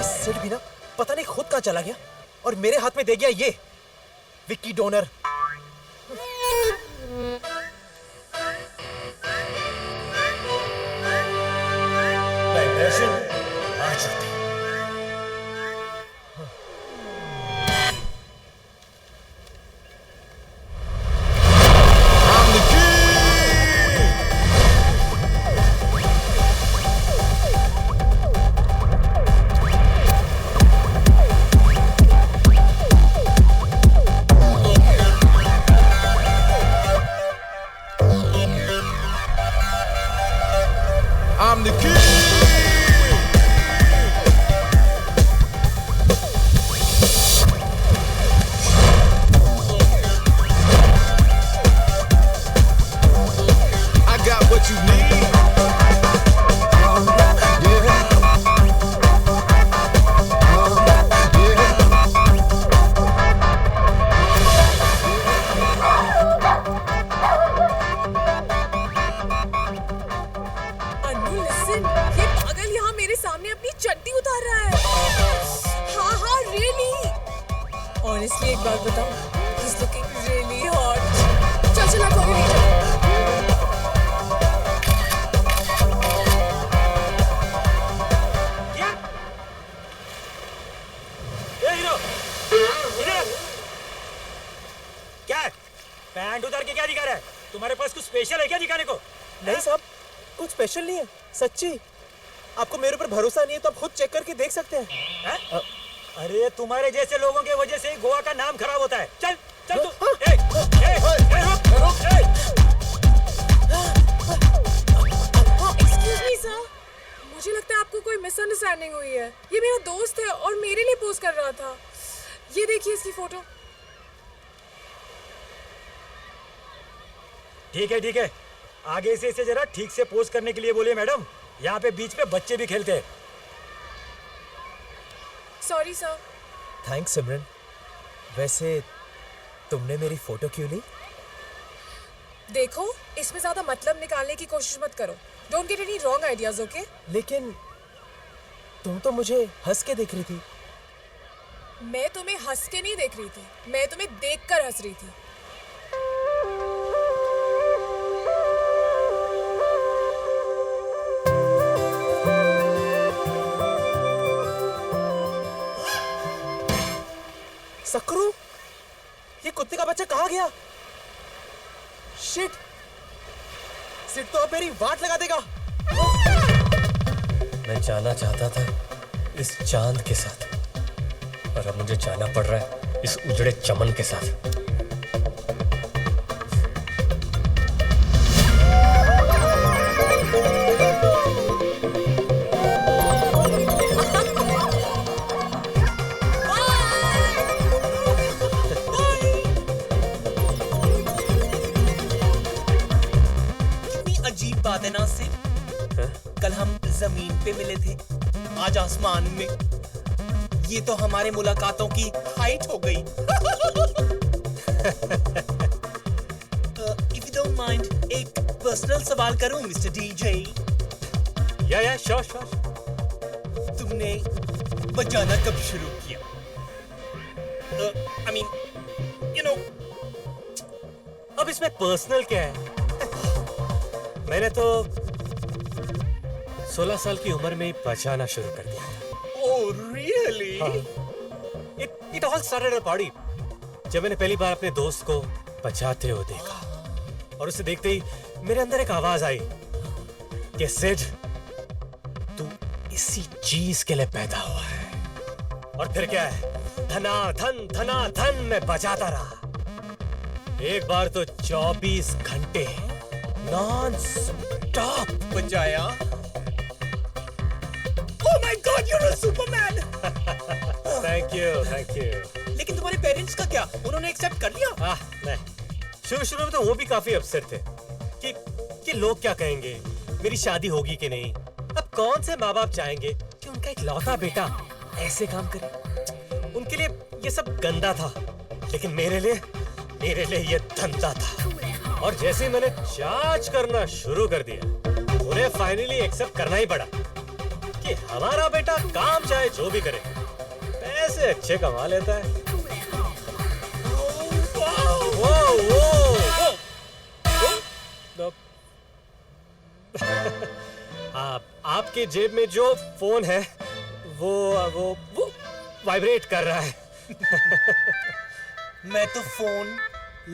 सिड भी ना पता नहीं खुद कहाँ चला गया और मेरे हाथ में दे गया ये विक्की डोनर। इंप्रेशन आ चुकी। I'm the king. I got what you need. Anu listen, ये पागल यहाँ मेरे सामने अपनी चड्डी उतार रहा है। हाँ हाँ रियली। ऑनेस्टली एक बात बताऊँ, he's looking really hot। चल चला कोई नहीं चल। ए हीरो, इधर। क्या है? पैंट उतार के क्या दिखा रहा है? तुम्हारे पास कुछ स्पेशल है क्या दिखाने को? नहीं साहब, कुछ स्पेशल नहीं है, सच्ची। आपको मेरे ऊपर भरोसा नहीं है तो आप खुद चेक करके देख सकते हैं। अरे तुम्हारे जैसे लोगों की वजह से ही गोवा का नाम खराब होता है। चल चल तू। ए, ए, ए, रुक, ए। Excuse me sir, मुझे लगता है आपको कोई मिसअंडरस्टैंडिंग हुई है। ये मेरा दोस्त है और मेरे लिए पोस्ट कर रहा था। ये देखिए इसकी फोटो। ठीक है ठीक है, आगे से इसे जरा ठीक से पोस्ट करने के लिए बोलिए मैडम। यहाँ पे बीच पे बच्चे भी खेलते हैं। Sorry sir. थैंक्स सिमरन। वैसे तुमने मेरी फोटो क्यों ली? देखो, इसमें ज्यादा मतलब निकालने की कोशिश मत करो। Don't get any wrong ideas, okay? लेकिन तुम तो मुझे हंस के देख रही थी। मैं तुम्हें हंस के नहीं देख रही थी, मैं तुम्हें देखकर हंस रही थी। सक्रू, ये कुत्ते का बच्चा कहाँ गया? शिट, सिट तो अब मेरी वाट लगा देगा। मैं जाना चाहता था इस चांद के साथ, और अब मुझे जाना पड़ रहा है इस उजड़े चमन के साथ। अजीब बात है ना से, कल हम जमीन पे मिले थे, आज आसमान में। ये तो हमारे मुलाकातों की हाइट हो गई। If you don't mind, एक पर्सनल सवाल करूं मिस्टर डीजे? या श्योर श्योर। तुमने बजाना कब शुरू किया? I mean, you know। अब इसमें पर्सनल क्या है? मैंने तो 16 साल की उम्र में ही बजाना शुरू कर दिया था। Oh, really? It all started a party। जब मैंने पहली बार अपने दोस्त को बजाते हुए देखा, और उसे देखते ही मेरे अंदर एक आवाज आई कि सिड, तू इसी चीज के लिए पैदा हुआ है। और फिर क्या है, धना धन मैं बजाता रहा। एक बार तो 24 घंटे नॉन स्टॉप बजाया। Oh my God, you're a Superman! Thank you. लेकिन तुम्हारे पेरेंट्स का क्या? उन्होंने एक्सेप्ट कर लिया? नहीं, शुरू में तो वो भी काफी अपसेट थे कि लोग क्या कहेंगे, मेरी शादी होगी कि नहीं। अब कौन से माँ बाप चाहेंगे कि उनका एक लौता बेटा ऐसे काम करे। उनके लिए ये सब गंदा था, लेकिन मेरे लिए ये धंधा था। और जैसे ही मैंने चार्ज करना शुरू कर दिया, उन्हें फाइनली एक्सेप्ट करना ही पड़ा कि हमारा बेटा काम चाहे जो भी करे, पैसे अच्छे कमा लेता है। आपके जेब में जो फोन है वो वाइब्रेट कर रहा है। मैं तो फोन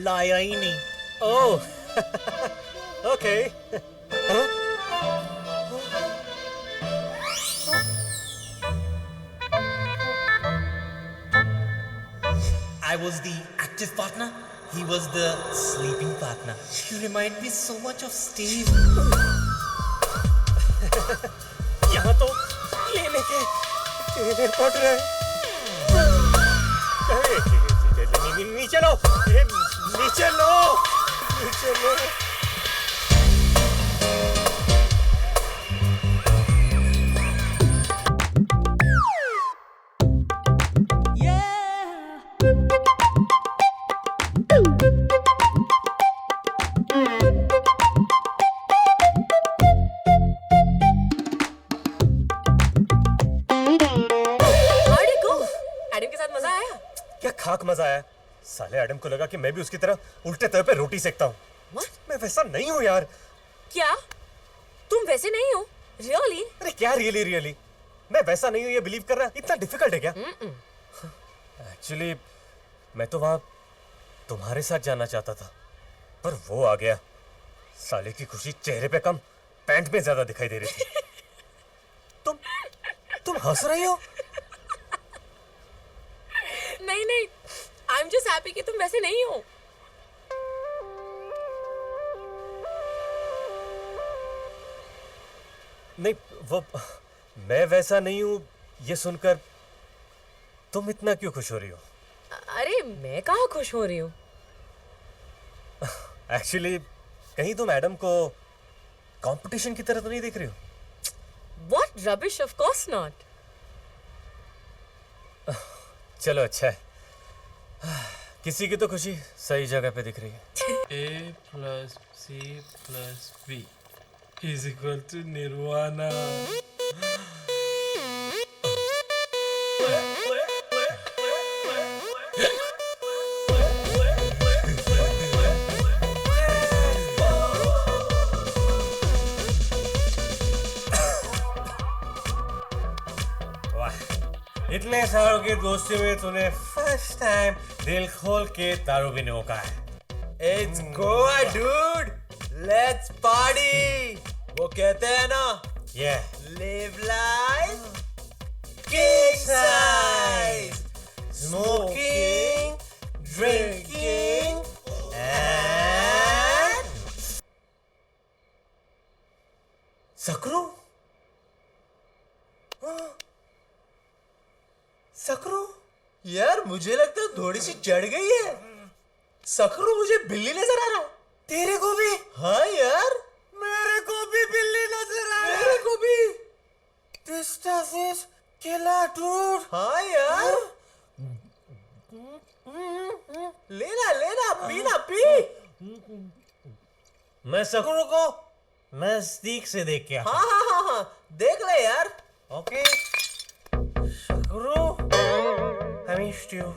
लाया ही नहीं। ओह, okay. I was the active partner. He was the sleeping partner. You remind me so much of Steve. यहाँ तो लेने के पड़ रहे हैं। नीचे लो, नीचे लो, नीचे लो। खाक मजा आया। साले एडम को लगा कि मैं भी उसकी तरह उल्टे तवे पे रोटी सेकता हूँ। मैं वैसा नहीं हूँ यार। क्या? तुम वैसे नहीं हो? रियली? अरे क्या रियली? मैं वैसा नहीं हूँ ये बिलीव करना इतना डिफिकल्ट है क्या? एक्चुअली मैं तो वहां तुम्हारे साथ जाना चाहता था, पर वो आ गया। साले की खुशी चेहरे पे कम, पैंट में ज्यादा दिखाई दे रही थी। तुम हंस रही हो? नहीं, आई एम जस्ट हैप्पी कि तुम वैसे नहीं हो। नहीं, वो मैं वैसा नहीं हूं ये सुनकर तुम इतना क्यों खुश हो रही हो? अरे मैं कहाँ खुश हो रही हूँ? एक्चुअली कहीं तुम एडम को कंपटीशन की तरह तो नहीं देख रही हो? What rubbish, of course not. चलो अच्छा है, किसी की तो खुशी सही जगह पे दिख रही है। A plus C plus B is equal to Nirvana. इतने सालों की दोस्ती में तूने फर्स्ट टाइम दिल खोल के दारू पीने को कहा है। It's Goa, dude. Let's party. वो कहते हैं ना, live life, king size, smoking, drinking, and सकरू? सकरू? यार मुझे लगता है थोड़ी सी चढ़ गई है। सकरू मुझे बिल्ली नजर आ रहा है। तेरे को भी? हाँ यार, मेरे को भी बिल्ली नजर आ रहा है। मेरे को भी। This stuff is killer, dude. हाँ यार, लेना पीना पी। मैं सकरू को नजदीक से देख के हाँ, देख ले यार। Okay Sakru, I missed you.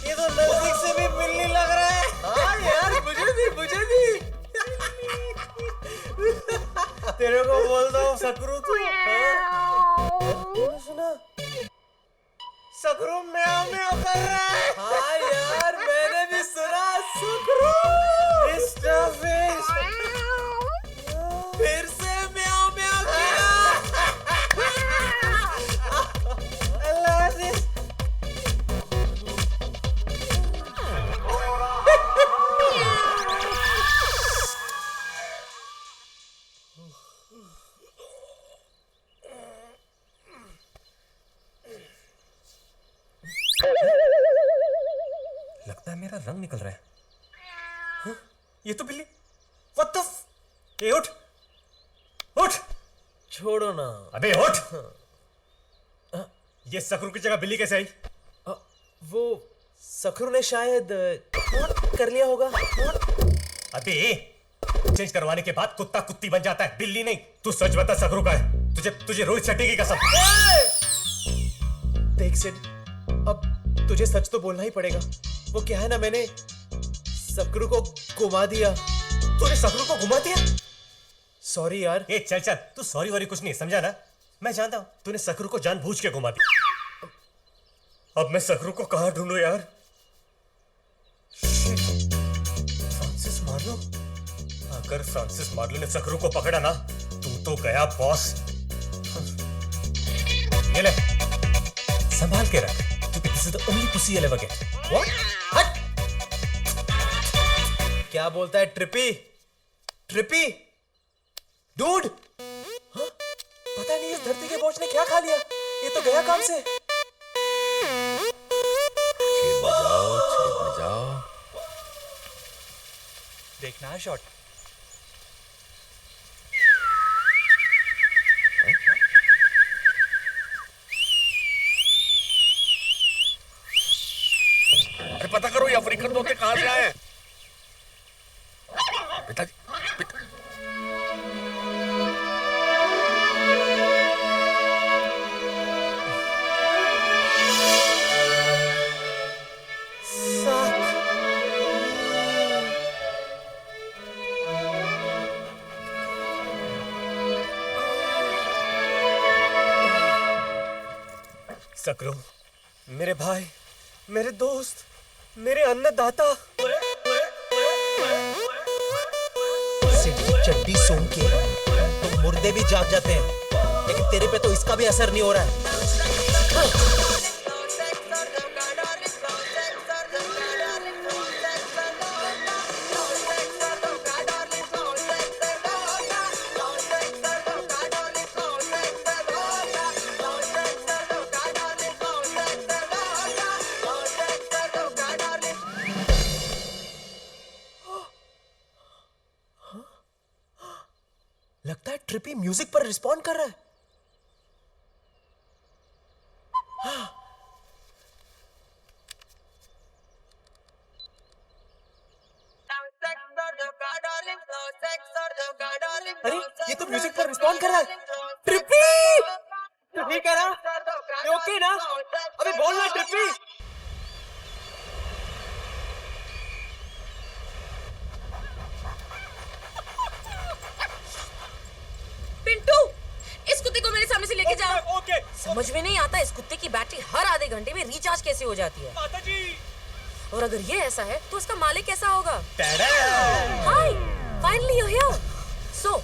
ये तो नजदीक से भी बिल्ली लग रहा है। हाँ यार, मुझे भी। तेरे को बोलता हूँ सकरू तू। सुना? सकरू म्याऊं म्याऊं कर रहा है। हाँ यार, मैंने भी सुना सकरू। This stuff is फिर से म्याऊं म्याऊं किया। I love this. लगता है मेरा रंग निकल रहा है। ये तो बिल्ली। What the f... ये उठ। छोड़ो ना। अबे उठ। ये सकरू की जगह बिल्ली कैसे आई? वो सकरू ने शायद कर लिया होगा। अबे चेंज करवाने के बाद कुत्ता कुत्ती बन जाता है, बिल्ली नहीं। तू सच बता सकरू का है? तुझे रोहित शेट्टी की कसम। देख सिड, अब तुझे सच तो बोलना ही पड़ेगा। वो क्या है ना, मैंने सकरू को घुमा दिया। तूने सकरू को घुमा दिया? सॉरी यार। ए चल तू सॉरी वॉरी कुछ नहीं, समझा ना? मैं जानता हूं तूने सकरू को जानबूझ के घुमा दिया। अब मैं सकरू को कहां ढूंढूं यार? Francis Marlowe? अगर फ्रांसिस मार्लो ने सकरू को पकड़ा ना, तू तो गया बॉस। ये ले, संभाल के रख, क्योंकि this is the only pussy you'll ever get. What? हट! क्या बोलता है ट्रिपी? ट्रिपी? डूड! हाँ? पता नहीं इस धरती के बोझ ने क्या खा लिया। ये तो गया काम से। बजाओ। देखना है शॉट। अरे पता करो ये अफ्रीकन तोते कहां से आए हैं? पिताजी, सकरू, मेरे भाई, मेरे दोस्त, मेरे अन्नदाता। सिड्डी चड्डी सूंघ के तो मुर्दे भी जाग जाते हैं, लेकिन तेरे पे तो इसका भी असर नहीं हो रहा है। लगता है ट्रिपी म्यूजिक पर रिस्पॉन्ड कर रहा है। अरे ये तो म्यूजिक पर रिस्पॉन्ड कर रहा है। ट्रिपी! तू ठीक है ना? ये ओके ना? अबे बोल ना ट्रिपी! पिंटू, इस कुत्ते को मेरे सामने से लेके जाओ। ओके। समझ में नहीं आता इस कुत्ते की बैटरी हर आधे घंटे में रिचार्ज कैसे हो जाती है। माताजी! और अगर ये ऐसा है तो उसका मालिक कैसा होगा? Hi, finally you here. So,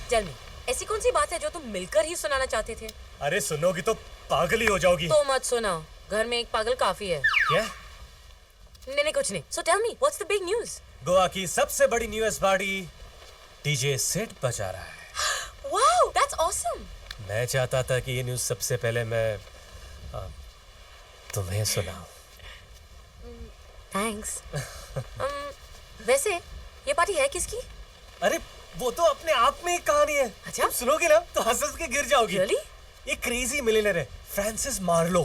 tell me, ऐसी कौन सी बात है जो तुम मिलकर ही सुनाना चाहते थे? अरे सुनोगी तो पागल ही हो जाओगी। तो मत सुनाओ, घर में एक पागल काफी है। क्या? नहीं कुछ नहीं। So tell me, what's the big news? Goa की सबसे बड़ी न्यूज़ पार्टी डीजे सेट बजा रहा है। Wow, that's awesome. मैं चाहता था कि ये न्यूज़ सबसे पहले मैं तुम्हें सुनाऊं। थैंक्स। वैसे ये पार्टी है किसकी? अरे वो तो अपने आप में एक कहानी है। अच्छा? तुम सुनोगे ना तो हंस के गिर जाओगी। Really? ये क्रेजी मिलियनेयर है फ्रांसिस मार्लो।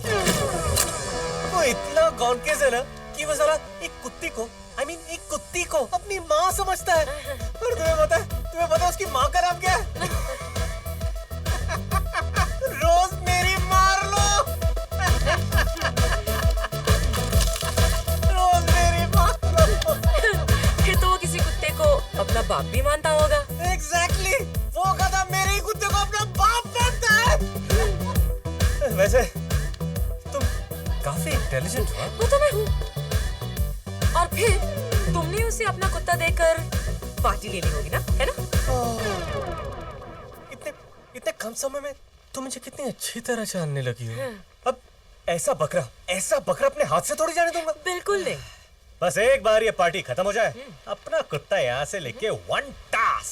वो इतना गॉनकेस है ना कि वो साला एक कुत्ती को एक कुत्ती को अपनी माँ समझता है। और तुम्हें पता है उसकी माँ का नाम क्या है? रोज मेरी मार्लो। रोज मेरी मार्लो। फिर तो वो किसी कुत्ते को अपना बाप भी मानता होगा। Exactly! वो गधा मेरे ही कुत्ते को अपना बाप मानता है। वैसे तुम काफी इंटेलिजेंट हो। वो तो मैं हूँ। और फिर तुमने उसे अपना कुत्ता देकर पार्टी ले ली होगी ना, है ना? इतने कम समय में तुम मुझे कितनी अच्छी तरह जानने लगी हो। अब ऐसा बकरा अपने हाथ से थोड़ी जाने दूंगा। बिल्कुल नहीं। बस एक बार ये पार्टी खत्म हो जाए, अपना कुत्ता यहाँ से लेके वन टास।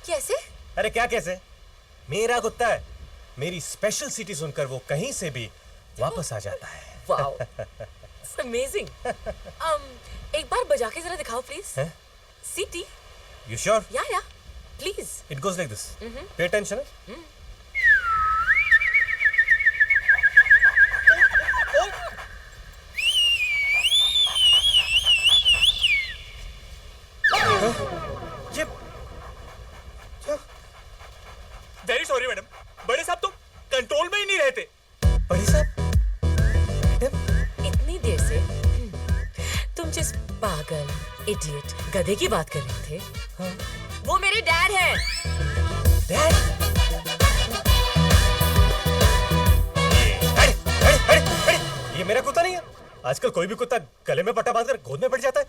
कैसे? अरे क्या कैसे? मेरा कुत्ता है। मेरी स्पेशल सिटी सुनकर वो कहीं से भी वापस आ जाता है। Wow, it's amazing. एक बार बजा के जरा दिखाओ प्लीज। सिटी? You sure? या please. It goes like this. Pay attention. ये वेरी सॉरी मैडम, बड़े साहब तो कंट्रोल में ही नहीं रहते। बड़े साहब इतनी देर से तुम जिस पागल इडियट गधे की बात कर रहे थे, वो मेरे डैड हैं। ये मेरा कुत्ता नहीं है। आजकल कोई भी कुत्ता गले में पट्टा बांधकर गोद में बैठ जाता है।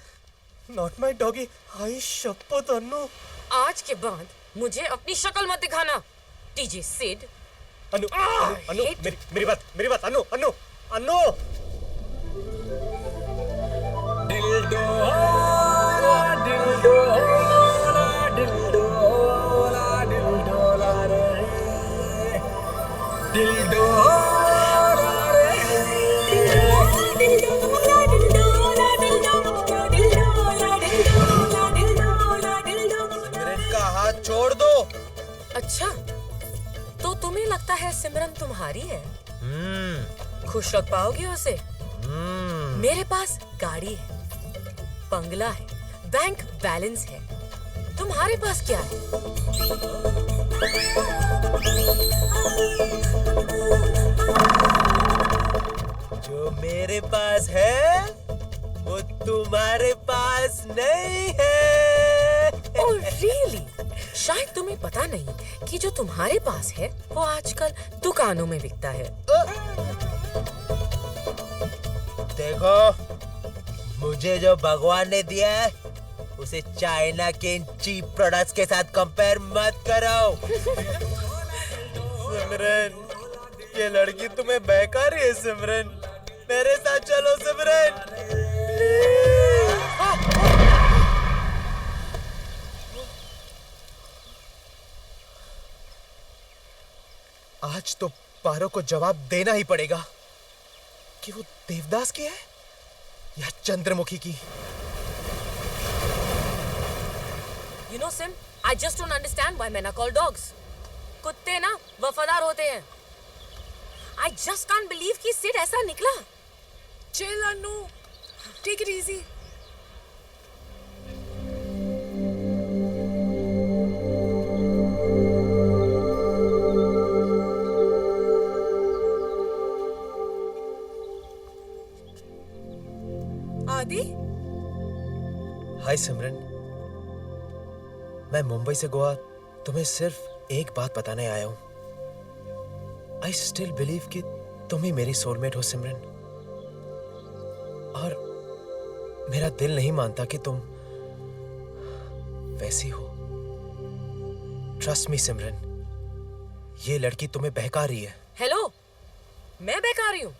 Not my doggy. हाय शपथ अन्नू, आज के बाद मुझे अपनी शक्ल मत दिखाना। टीजे सिड। अन्नू अन्नू मेरी बात अन्नू अन्नू अन्नू। सिमरन का हाथ छोड़ दो। अच्छा, तो तुम्हें लगता है सिमरन तुम्हारी है? खुश रख पाओगे उसे? मेरे पास गाड़ी है, बंगला है, बैंक बैलेंस है। तुम्हारे पास क्या है? जो मेरे पास है वो तुम्हारे पास नहीं है। Oh really? शायद तुम्हें पता नहीं कि जो तुम्हारे पास है वो आजकल दुकानों में बिकता है। देखो, मुझे जो भगवान ने दिया है उसे चाइना के इन चीप प्रोडक्ट्स के साथ कंपेयर मत करो। सिमरन, ये लड़की तुम्हें बहका रही है। सिमरन, मेरे साथ चलो सिमरन। आज तो पारो को जवाब देना ही पड़ेगा कि वो देवदास की है या चंद्रमुखी की। You know Sim, I just don't understand why men are called dogs. कुत्ते ना वफादार होते हैं। I just can't believe कि सिड ऐसा निकला। Chill Annu, take it easy. आदि? हाय सिमरन, मैं मुंबई से गोवा तुम्हें सिर्फ एक बात बताने आया हूं। आई स्टिल बिलीव कि तुम ही मेरी सोलमेट हो सिमरन, और मेरा दिल नहीं मानता कि तुम वैसी हो। ट्रस्ट मी सिमरन, ये लड़की तुम्हें बहका रही है। हेलो, मैं बहका रही हूँ?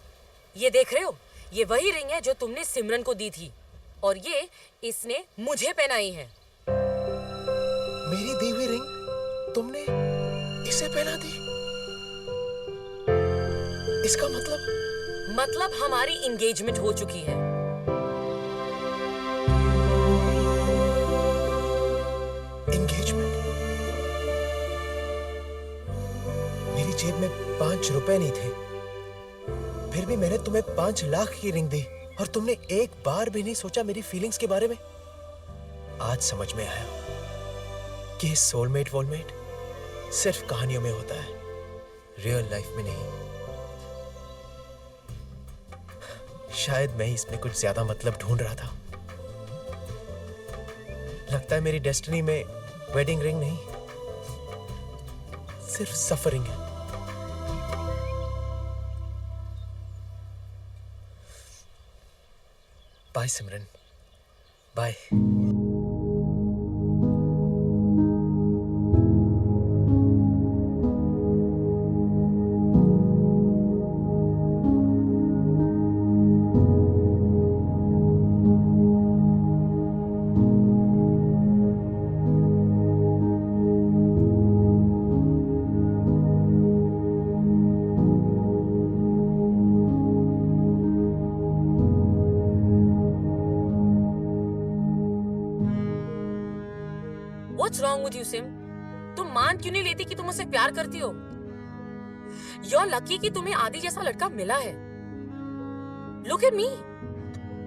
ये देख रहे हो, ये वही रिंग है जो तुमने सिमरन को दी थी, और ये इसने मुझे पहनाई है। मेरी दी हुई रिंग तुमने इसे पहना दी? इसका मतलब हमारी एंगेजमेंट हो चुकी है। एंगेजमेंट? मेरी जेब में 5 रुपए नहीं थे, फिर भी मैंने तुम्हें 5 लाख की रिंग दी, और तुमने एक बार भी नहीं सोचा मेरी फीलिंग्स के बारे में। आज समझ में आया कि सोलमेट वोलमेट सिर्फ कहानियों में होता है, रियल लाइफ में नहीं। शायद मैं इसमें कुछ ज्यादा मतलब ढूंढ रहा था। लगता है मेरी डेस्टिनी में वेडिंग रिंग नहीं, सिर्फ सफरिंग है। Bye Simran, bye. What's wrong with you, Sim? तुम मान क्यों नहीं लेती कि तुम उससे प्यार करती हो? You're lucky कि तुम्हें आदि जैसा लड़का मिला है। Look at me,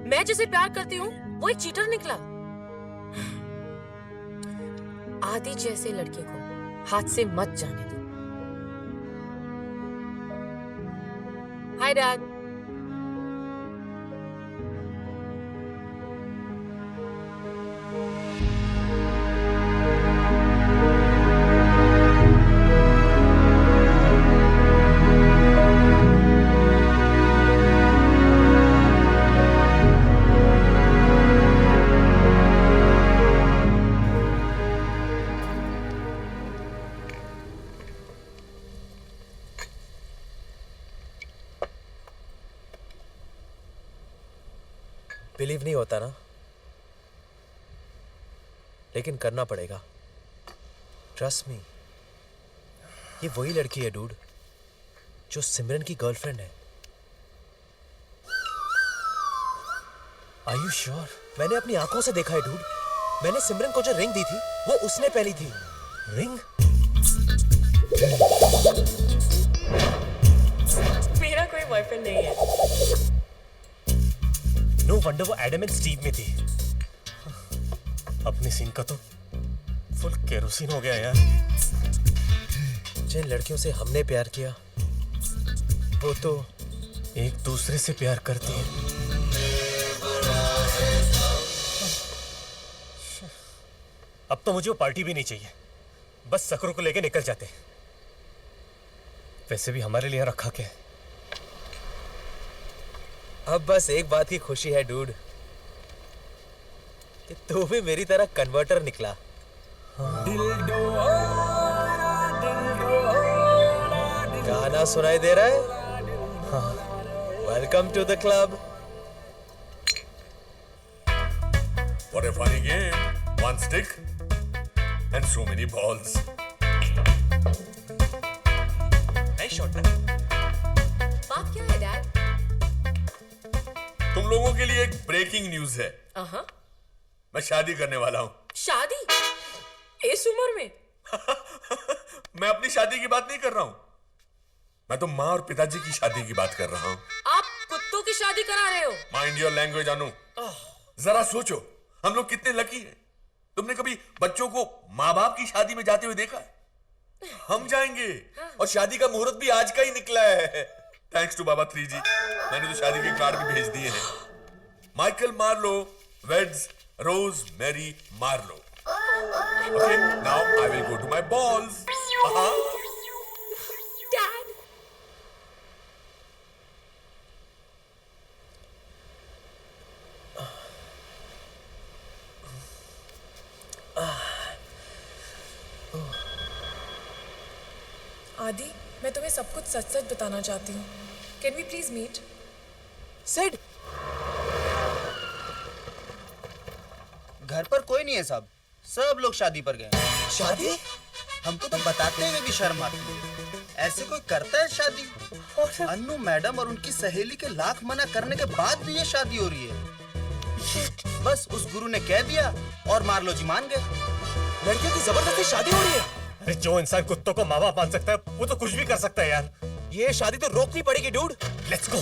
मैं जिसे प्यार करती हूँ वो एक चीटर निकला। आदि जैसे लड़के को हाथ से मत जाने दो। Hi Dad। बिलीव नहीं होता ना, लेकिन करना पड़ेगा। ट्रस्ट मी, ये वही लड़की है डूड जो सिमरन की गर्लफ्रेंड है। Are you sure? मैंने अपनी आंखों से देखा है डूड। मैंने सिमरन को जो रिंग दी थी वो उसने पहनी थी। रिंग? मेरा कोई बॉयफ्रेंड नहीं है। नो वंडर वो एडम एंड स्टीव में थी। अपने सीन का तो फुल केरोसिन हो गया यार। जिन लड़कियों से हमने प्यार किया वो तो एक दूसरे से प्यार करती है। अब तो मुझे वो पार्टी भी नहीं चाहिए, बस सकरों को लेके निकल जाते। वैसे भी हमारे लिए रखा क्या है? अब बस एक बात की खुशी है डूड कि तू भी मेरी तरह कन्वर्टर निकला। गाना सुनाई दे रहा है? Welcome to the club. What a funny game. One stick and so many balls. Nice shot, man. बात क्या है डैड? तुम लोगों के लिए एक ब्रेकिंग न्यूज है। मैं शादी करने वाला हूँ। शादी? इस उम्र में? मैं अपनी शादी की बात नहीं कर रहा हूँ, मैं तो माँ और पिताजी की शादी की बात कर रहा हूँ। आप कुत्तों की शादी करा रहे हो? माइंड योर लैंग्वेज अनु। जरा सोचो, हम लोग कितने लकी हैं। तुमने कभी बच्चों को माँ बाप की शादी में जाते हुए देखा है? हम जाएंगे, और शादी का मुहूर्त भी आज का ही निकला है। Thanks to Baba 3G। मैंने तो शादी के कार्ड भी भेज दिए हैं। Michael Marlowe weds Rose Mary Marlowe. Okay, now I will go to my balls. Dad, Aadi, मैं तुम्हें सब कुछ सच सच बताना चाहती हूँ। Can we please meet? Sid, घर पर कोई नहीं है साहब, सब लोग शादी पर गए। शादी? हमको तो बताते हुए भी शर्म आती है। ऐसे कोई करता है शादी? अन्नू मैडम और उनकी सहेली के लाख मना करने के बाद भी ये शादी हो रही है। बस उस गुरु ने कह दिया और मार्लो जी मान गए। लड़कियों की जबरदस्ती शादी हो रही है। अरे जो इंसान कुत्तों को माँ बाप मान सकता है वो तो कुछ भी कर सकता है यार। ये शादी तो रोकनी पड़ेगी डूड। Let's go.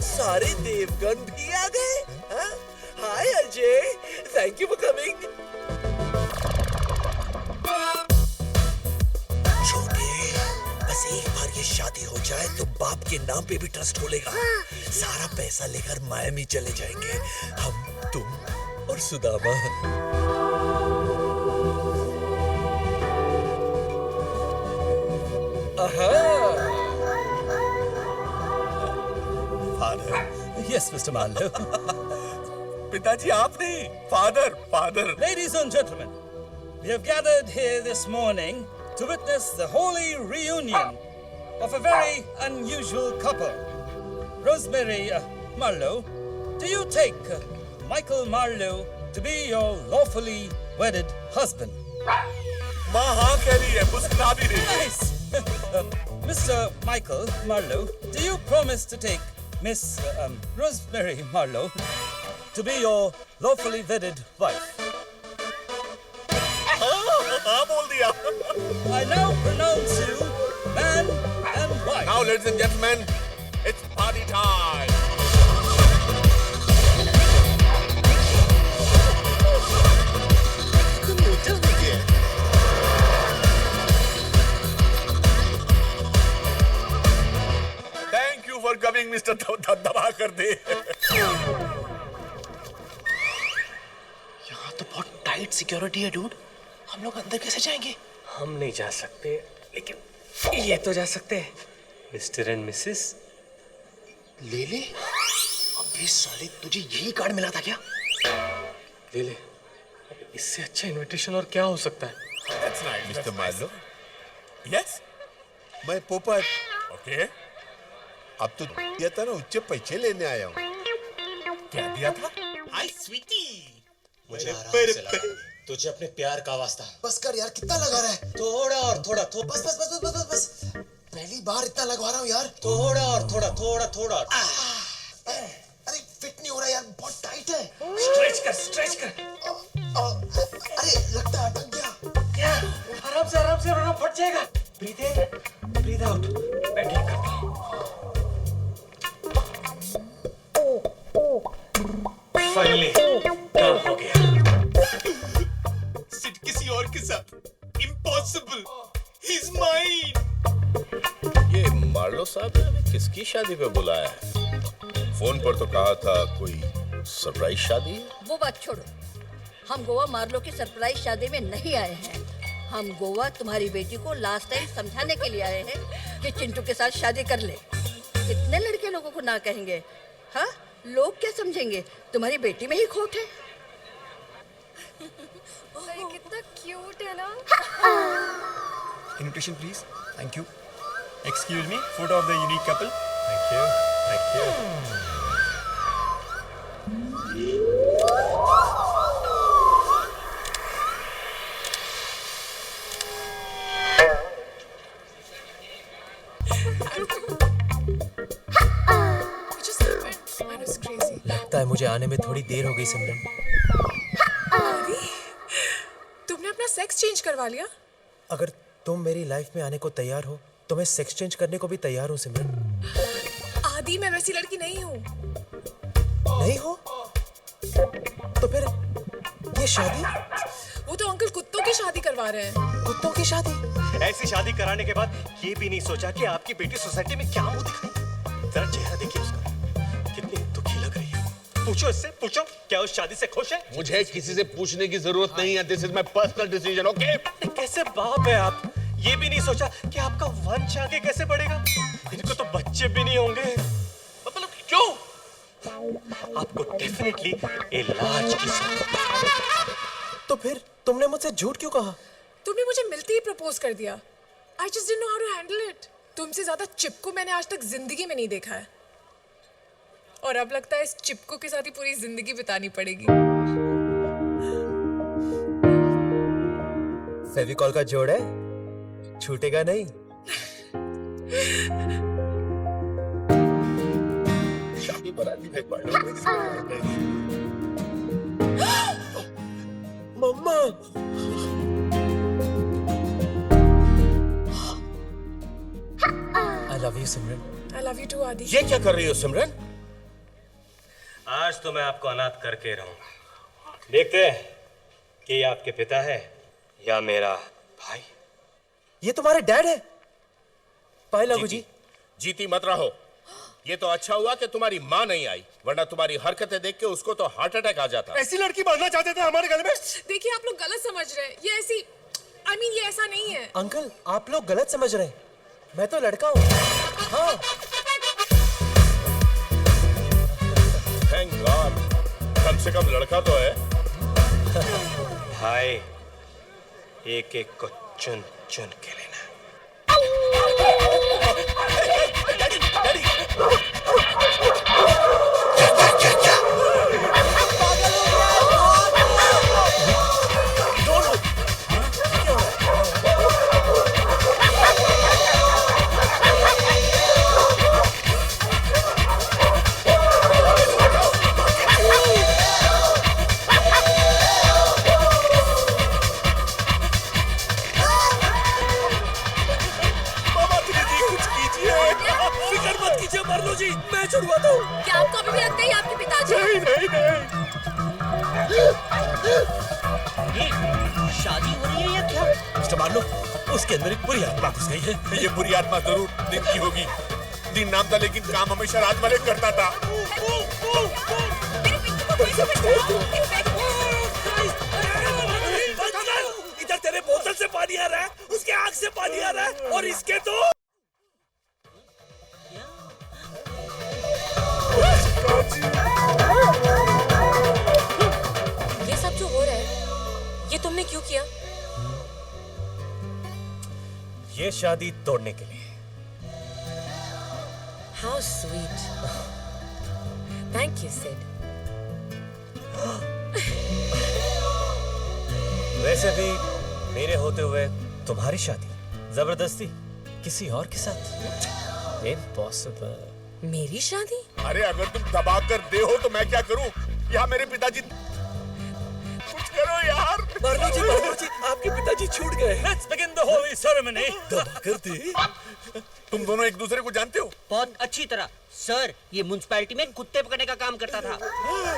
सारे देवगन भी आ गए। Hi Ajay, thank you for coming. छोटे, बस एक बार ये शादी हो जाए तो बाप के नाम पे भी ट्रस्ट खोलेगा। सारा पैसा लेकर मायामी चले जाएंगे, हम, तुम और सुदामा। Yes, Mr. Marlowe. पिताजी आप नहीं, father, father. Ladies and gentlemen, we have gathered here this morning to witness the holy reunion of a very unusual couple. Rosemary Marlowe, do you take Michael Marlowe to be your lawfully wedded husband? माँ हाँ कह रही है, मुस्कुरा भी रही है। Nice. Mr. Michael Marlowe, do you promise to take Miss Rosemary Marlowe, to be your lawfully wedded wife. हाँ बोल दिया। I now pronounce you man and wife. Now, ladies and gentlemen, it's party time. Thank you for coming, Mr. दबा कर दे। यहाँ तो बहुत tight security है dude. हम लोग अंदर कैसे जाएंगे? हम नहीं जा सकते, लेकिन ये तो जा सकते हैं। मिस्टर एंड मिसेस ले ले। अबे साले तुझे यही कार्ड मिला था क्या? ले ले। इससे अच्छा इनविटेशन और क्या हो सकता है? That's nice, Mr. Marlowe. Yes, मैं पोपट। Okay. अब तो दिया था ना, उच्च पैसे लेने आया हूँ। क्या दिया था? हाय स्वीटी। मुझे आराम से लगा। तुझे अपने प्यार का वास्ता। बस कर यार, कितना लगा रहा है? थोड़ा और थोड़ा बस बस बस बस बस बस। पहली बार इतना लगवा रहा हूँ यार। थोड़ा और थोड़ा थोड़ा थोड़ा। अरे फिट नहीं हो रहा यार, बहुत टाइट है। स्ट्रेच कर, स्ट्रेच कर। अरे लगता है अटक गया। क्या? आराम से वरना फट जाएगा। ब्रीथ इन, ब्रीथ आउट। मैं ठीक करता हूँ। फाइनली काम हो गया। सिर्फ किसी और के साथ। Impossible. He's mine. ये मार्लो साहब ने हमें किसकी शादी पे बुलाया है? फोन पर तो कहा था कोई सरप्राइज शादी है। वो बात छोड़ो, हम गोवा मार्लो की सरप्राइज शादी में नहीं आए हैं। हम गोवा तुम्हारी बेटी को लास्ट टाइम समझाने के लिए आए हैं कि चिंटू के साथ शादी कर ले। कितने लड़के लोगों को ना कहेंगे? हाँ, लोग क्या समझेंगे? तुम्हारी बेटी में ही खोट है। कितना क्यूट है ना। Invitation please. Thank you. Excuse me, photo of the unique couple. Thank you, thank you. लगता है मुझे आने में थोड़ी देर हो गई सिमरन। तुमने अपना सेक्स चेंज करवा लिया? अगर तुम मेरी लाइफ में आने को तैयार हो तो मैं सेक्स चेंज करने को भी तैयार हूँ सिमरन। आदि, मैं वैसी लड़की नहीं हूँ। नहीं हो? तो फिर ये शादी? वो तो अंकल कुत्तों की शादी करवा रहे हैं। कुत्तों की शादी? ऐसी शादी कराने के बाद ये भी नहीं सोचा कि आपकी बेटी सोसाइटी में क्या मुंह दिखाई। जरा चेहरा देखिए उसका, कितनी दुखी लग रही है। पूछो इससे, पूछो क्या उस शादी से खुश है? मुझे किसी से पूछने की जरूरत नहीं है। This is my personal decision. Okay? कैसे बाप है आप? ये भी नहीं सोचा कि आपका वंश आगे कैसे बढ़ेगा? इनको तो बच्चे भी नहीं होंगे। मतलब क्यों? आपको डेफिनेटली इलाज की जरूरत है। तो फिर तुमने मुझसे झूठ क्यों कहा? तुमने मुझे मिलते ही प्रपोज कर दिया। I just didn't know how to handle it. तुमसे ज्यादा चिपकू मैंने आज तक जिंदगी में नहीं देखा है। और अब लगता है इस चिपकू के साथ ही पूरी जिंदगी बितानी पड़ेगी। फेविकॉल का जोड़ है, छूटेगा नहीं। शादी बराती में पढ़ लो। मम्मा, I love you Simran. I love you too आदि। ये क्या कर रही हो सिमरन? आज तो मैं आपको अनाथ करके रहूंगा। देखते हैं कि ये आपके पिता है या मेरा भाई। ये तुम्हारे डैड है? पाए लागू जी। जीती मत रहो। ये तो अच्छा हुआ कि तुम्हारी माँ नहीं आई, वरना तुम्हारी हरकतें देख के उसको तो हार्ट अटैक आ जाता। ऐसी लड़की बनना चाहते थे हमारे गले में। देखिए आप लोग गलत समझ रहे हैं। ये ऐसी ये ऐसा नहीं है। अंकल, आप लोग गलत समझ रहे हैं। मैं तो लड़का हूँ। हाँ। थैंक गॉड, कम से कम लड़का तो है। भाई, एक एक को चुन चुन के लेना। मैं छुड़वाता हूँ। क्या आपको अभी भी लगता है ये आपके पिताजी? नहीं नहीं नहीं। ये शादी हो रही है या क्या? मिस्टर मार्लो, उसके अंदर एक बुरी आत्मा घुस गई है। ये बुरी आत्मा जरूर दिन की होगी। दिन नाम था लेकिन काम हमेशा रात वाले करता था। इधर तेरे बोतल से पानी आ रहा है, उसके आंख से पानी आ रहा है, और इसके तो ये सब जो हो रहा है, ये तुमने क्यों किया? ये शादी तोड़ने के लिए। How sweet. Thank you, Sid. वैसे भी मेरे होते हुए तुम्हारी शादी जबरदस्ती किसी और के साथ? Impossible. मेरी शादी? अरे अगर तुम दबा कर दे हो तो मैं क्या करूं? यहाँ मेरे पिताजी, कुछ करो यार। मार्लो जी, आपके पिताजी छूट गए। Let's begin the holy ceremony. दबा कर दे। तुम दोनों एक दूसरे को जानते हो? बहुत अच्छी तरह सर। ये म्युनिसिपैलिटी में कुत्ते पकड़ने का काम करता था।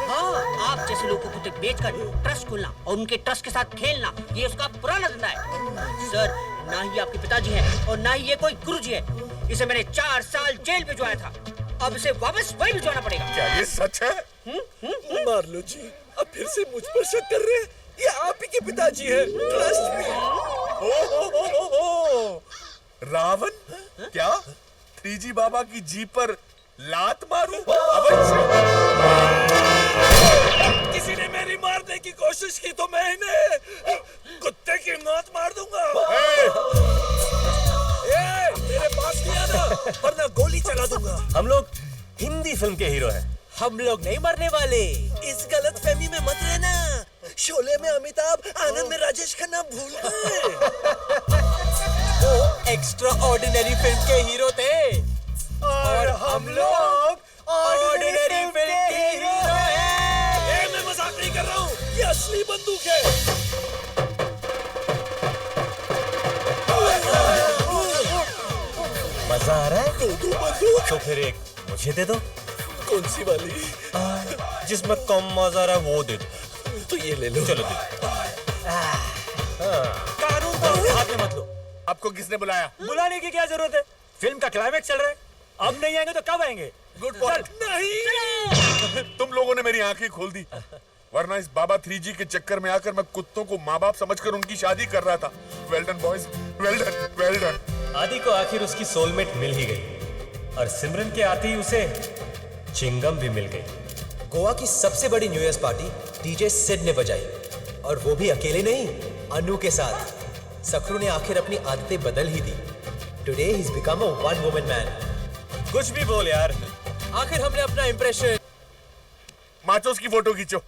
हाँ, आप जैसे लोगों को कुत्ते बेचकर ट्रस्ट खोलना और उनके ट्रस्ट के साथ खेलना, ये उसका पुराना धंधा है। सर, ना ही आपके पिताजी हैं और ना ही ये कोई गुरुजी है। इसे मैंने 4 साल जेल भिजवाया था। अब इसे वापस वही भिजवाना पड़ेगा। क्या ये सच है? मार्लो जी, अब फिर से मुझ पर शक कर रहे हैं? ये आप ही के पिताजी हैं। Trust me. रावण? क्या 3G बाबा की जीप पर लात मारूं? किसी ने मेरी मारने की कोशिश की तो मैं इन्हें कुत्ते की मौत मार दूंगा। मेरे पास नहीं आना, वरना गोली चला दूंगा। हम लोग हिंदी फिल्म के हीरो हैं। हम लोग नहीं मरने वाले। इस गलतफहमी में मत रहना। शोले में अमिताभ, आनंद में राजेश खन्ना भूल गए। वो एक्स्ट्रा ऑर्डिनरी फिल्म के हीरो थे और हम लोग ऑर्डिनरी फिल्म के हीरो हैं। मैं मजाक नहीं कर रहा हूँ, ये असली बंदूक है। मजा आ रहा है? तो फिर एक मुझे दे दो। कौन सी वाली? जिसमें कम मजा आ रहा है वो दे दो। तो ये ले लो। चलो दे। कानून तो अपने हाथ में मत लो। आपको किसने बुलाया? बुलाने की क्या जरूरत है? फिल्म का क्लाइमेक्स चल रहा है। अब नहीं आएंगे तो कब आएंगे? Good point. नहीं, तुम लोगों ने मेरी आंखें खोल दी, वरना इस बाबा 3G के चक्कर में आकर मैं कुत्तों को माँ बाप समझकर उनकी शादी कर रहा था। Well done boys, well done, well done. आदि को आखिर उसकी सोलमेट मिल ही गई और सिमरन के आते ही उसे चिंगम भी मिल गई। गोवा की सबसे बड़ी new year party DJ Sid ने बजाई, और वो भी अकेले नहीं, अनु के साथ। सखरू ने आखिर अपनी आदतें बदल ही दी। Today he is become a one woman man. कुछ भी बोल यार, आखिर हमने अपना इंप्रेशन। माचोस की फोटो खींचो।